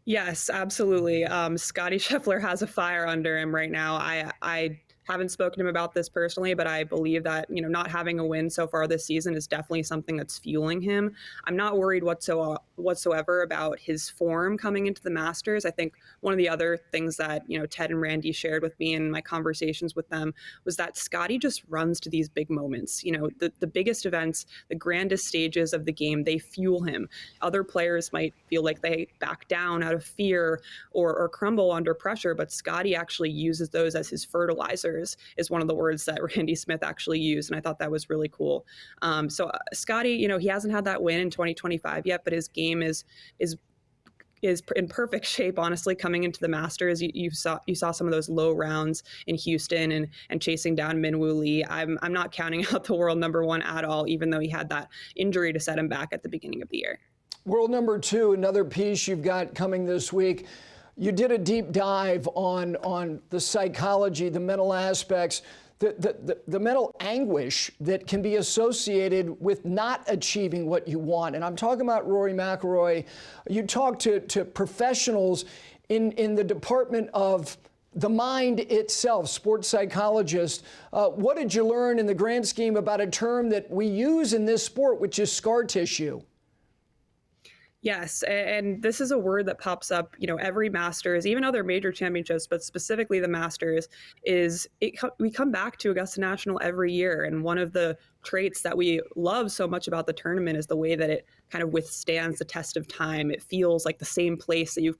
Yes, absolutely. Scotty Scheffler has a fire under him right now. I haven't spoken to him about this personally, but I believe that, you know, not having a win so far this season is definitely something that's fueling him. I'm not worried whatsoever about his form coming into the Masters. I think one of the other things that, you know, Ted and Randy shared with me in my conversations with them was that Scotty just runs to these big moments. You know, the biggest events, the grandest stages of the game, they fuel him. Other players might feel like they back down out of fear or crumble under pressure, but Scotty actually uses those as his fertilizer, is one of the words that Randy Smith actually used, and I thought that was really cool. So Scotty, you know, he hasn't had that win in 2025 yet, but his game is in perfect shape, honestly, coming into the Masters. You saw some of those low rounds in Houston and chasing down Min-Woo Lee. I'm not counting out the world number one at all, even though he had that injury to set him back at the beginning of the year. World number two, another piece you've got coming this week. You did a deep dive on the psychology, the mental aspects, the mental anguish that can be associated with not achieving what you want. And I'm talking about Rory McIlroy. You talk to professionals in the department of the mind itself, sports psychologists. What did you learn in the grand scheme about a term that we use in this sport, which is scar tissue? Yes, and this is a word that pops up, you know, every Masters, even other major championships, but specifically the Masters, we come back to Augusta National every year. And one of the traits that we love so much about the tournament is the way that it kind of withstands the test of time. It feels like the same place that you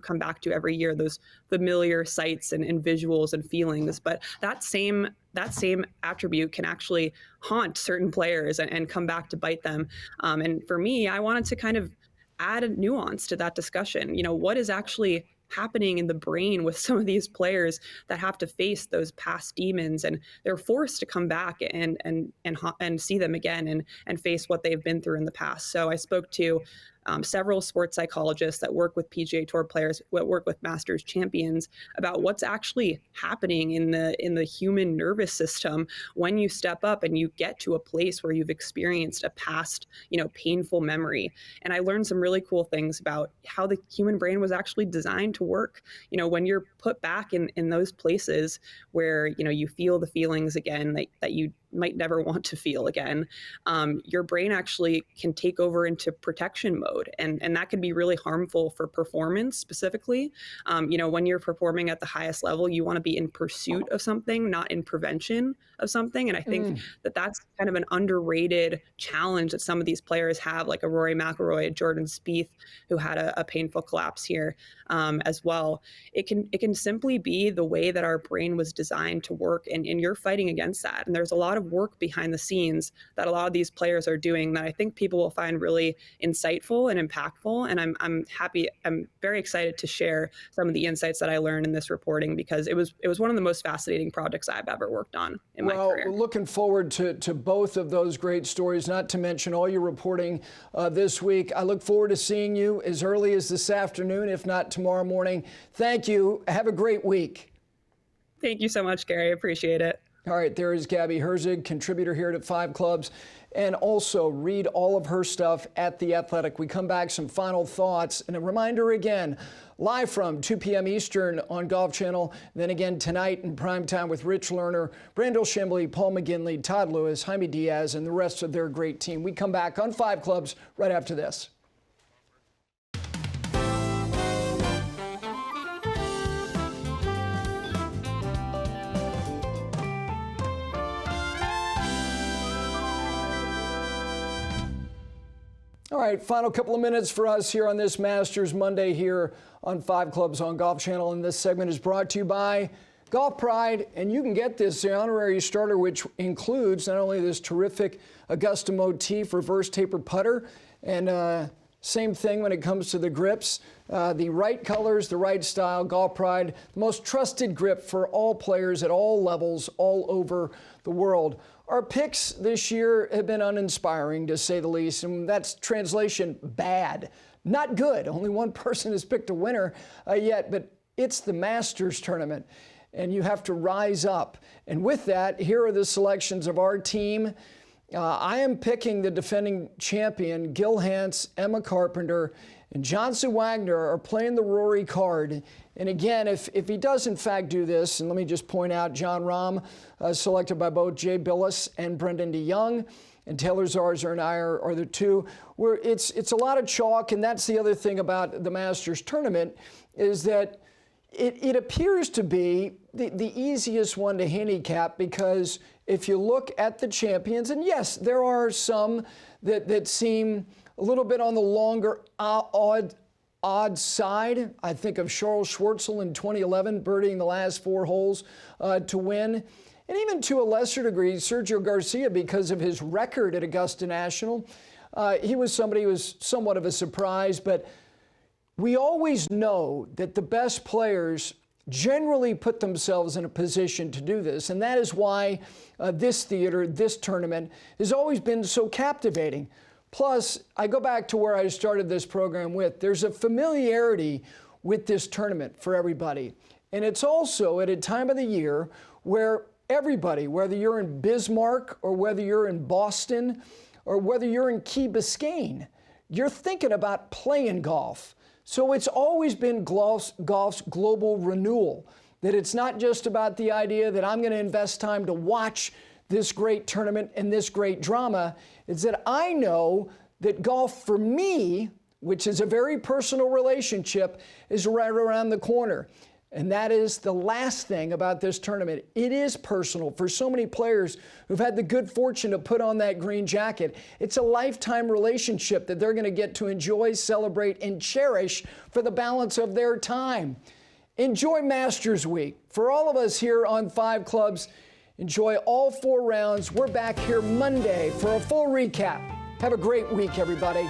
come back to every year, those familiar sights and visuals and feelings. But that same attribute can actually haunt certain players and come back to bite them. And for me, I wanted to kind of add a nuance to that discussion. You know, what is actually happening in the brain with some of these players that have to face those past demons, and they're forced to come back and see them again and face what they've been through in the past. So I spoke to several sports psychologists that work with PGA Tour players, that work with Masters champions, about what's actually happening in the human nervous system when you step up and you get to a place where you've experienced a past, you know, painful memory. And I learned some really cool things about how the human brain was actually designed to work. You know, when you're put back in those places where, you know, you feel the feelings again that you might never want to feel again, your brain actually can take over into protection mode. And that can be really harmful for performance specifically. You know, when you're performing at the highest level, you want to be in pursuit of something, not in prevention of something. And I think that's kind of an underrated challenge that some of these players have, like a Rory McIlroy, a Jordan Spieth, who had a painful collapse here as well. It can simply be the way that our brain was designed to work, and you're fighting against that. And there's a lot of work behind the scenes that a lot of these players are doing that I think people will find really insightful and impactful. And I'm very excited to share some of the insights that I learned in this reporting, because it was one of the most fascinating projects I've ever worked on in my career. Well, looking forward to both of those great stories, not to mention all your reporting this week. I look forward to seeing you as early as this afternoon, if not tomorrow morning. Thank you. Have a great week. Thank you so much, Gary. I appreciate it. All right, there is Gabby Herzig, contributor here at 5 Clubs, and also read all of her stuff at The Athletic. We come back, some final thoughts, and a reminder again, live from 2 p.m. Eastern on Golf Channel, then again tonight in primetime with Rich Lerner, Brandel Chambly, Paul McGinley, Todd Lewis, Jaime Diaz, and the rest of their great team. We come back on 5 Clubs right after this. All right, final couple of minutes for us here on this Masters Monday here on 5 Clubs on Golf Channel. And this segment is brought to you by Golf Pride. And you can get this honorary starter, which includes not only this terrific Augusta motif reverse taper putter, and same thing when it comes to the grips. The right colors, the right style, Golf Pride, the most trusted grip for all players at all levels all over the world. Our picks this year have been uninspiring, to say the least, and that's translation bad. Not good. Only one person has picked a winner yet, but it's the Masters tournament, and you have to rise up. And with that, here are the selections of our team. I am picking the defending champion, Gil Hanse, Emma Carpenter, and Johnson Wagner are playing the Rory card. And again, if he does in fact do this, and let me just point out, John Rahm, selected by both Jay Billis and Brendan DeYoung, and Taylor Zarzour and I are the two. Where it's a lot of chalk, and that's the other thing about the Masters tournament, is that it appears to be the easiest one to handicap, because if you look at the champions, and yes, there are some that seem a little bit on the longer odd side. I think of Charles Schwartzel in 2011 birdieing the last 4 holes to win. And even to a lesser degree, Sergio Garcia, because of his record at Augusta National. He was somebody who was somewhat of a surprise, but we always know that the best players generally put themselves in a position to do this. And that is why this theater, this tournament, has always been so captivating. Plus, I go back to where I started this program with. There's a familiarity with this tournament for everybody. And it's also at a time of the year where everybody, whether you're in Bismarck or whether you're in Boston or whether you're in Key Biscayne, you're thinking about playing golf. So it's always been golf's global renewal, that it's not just about the idea that I'm going to invest time to watch this great tournament and this great drama. It's that I know that golf for me, which is a very personal relationship, is right around the corner. And that is the last thing about this tournament. It is personal for so many players who've had the good fortune to put on that green jacket. It's a lifetime relationship that they're going to get to enjoy, celebrate, and cherish for the balance of their time. Enjoy Masters Week. For all of us here on 5 Clubs, enjoy all 4 rounds. We're back here Monday for a full recap. Have a great week, everybody.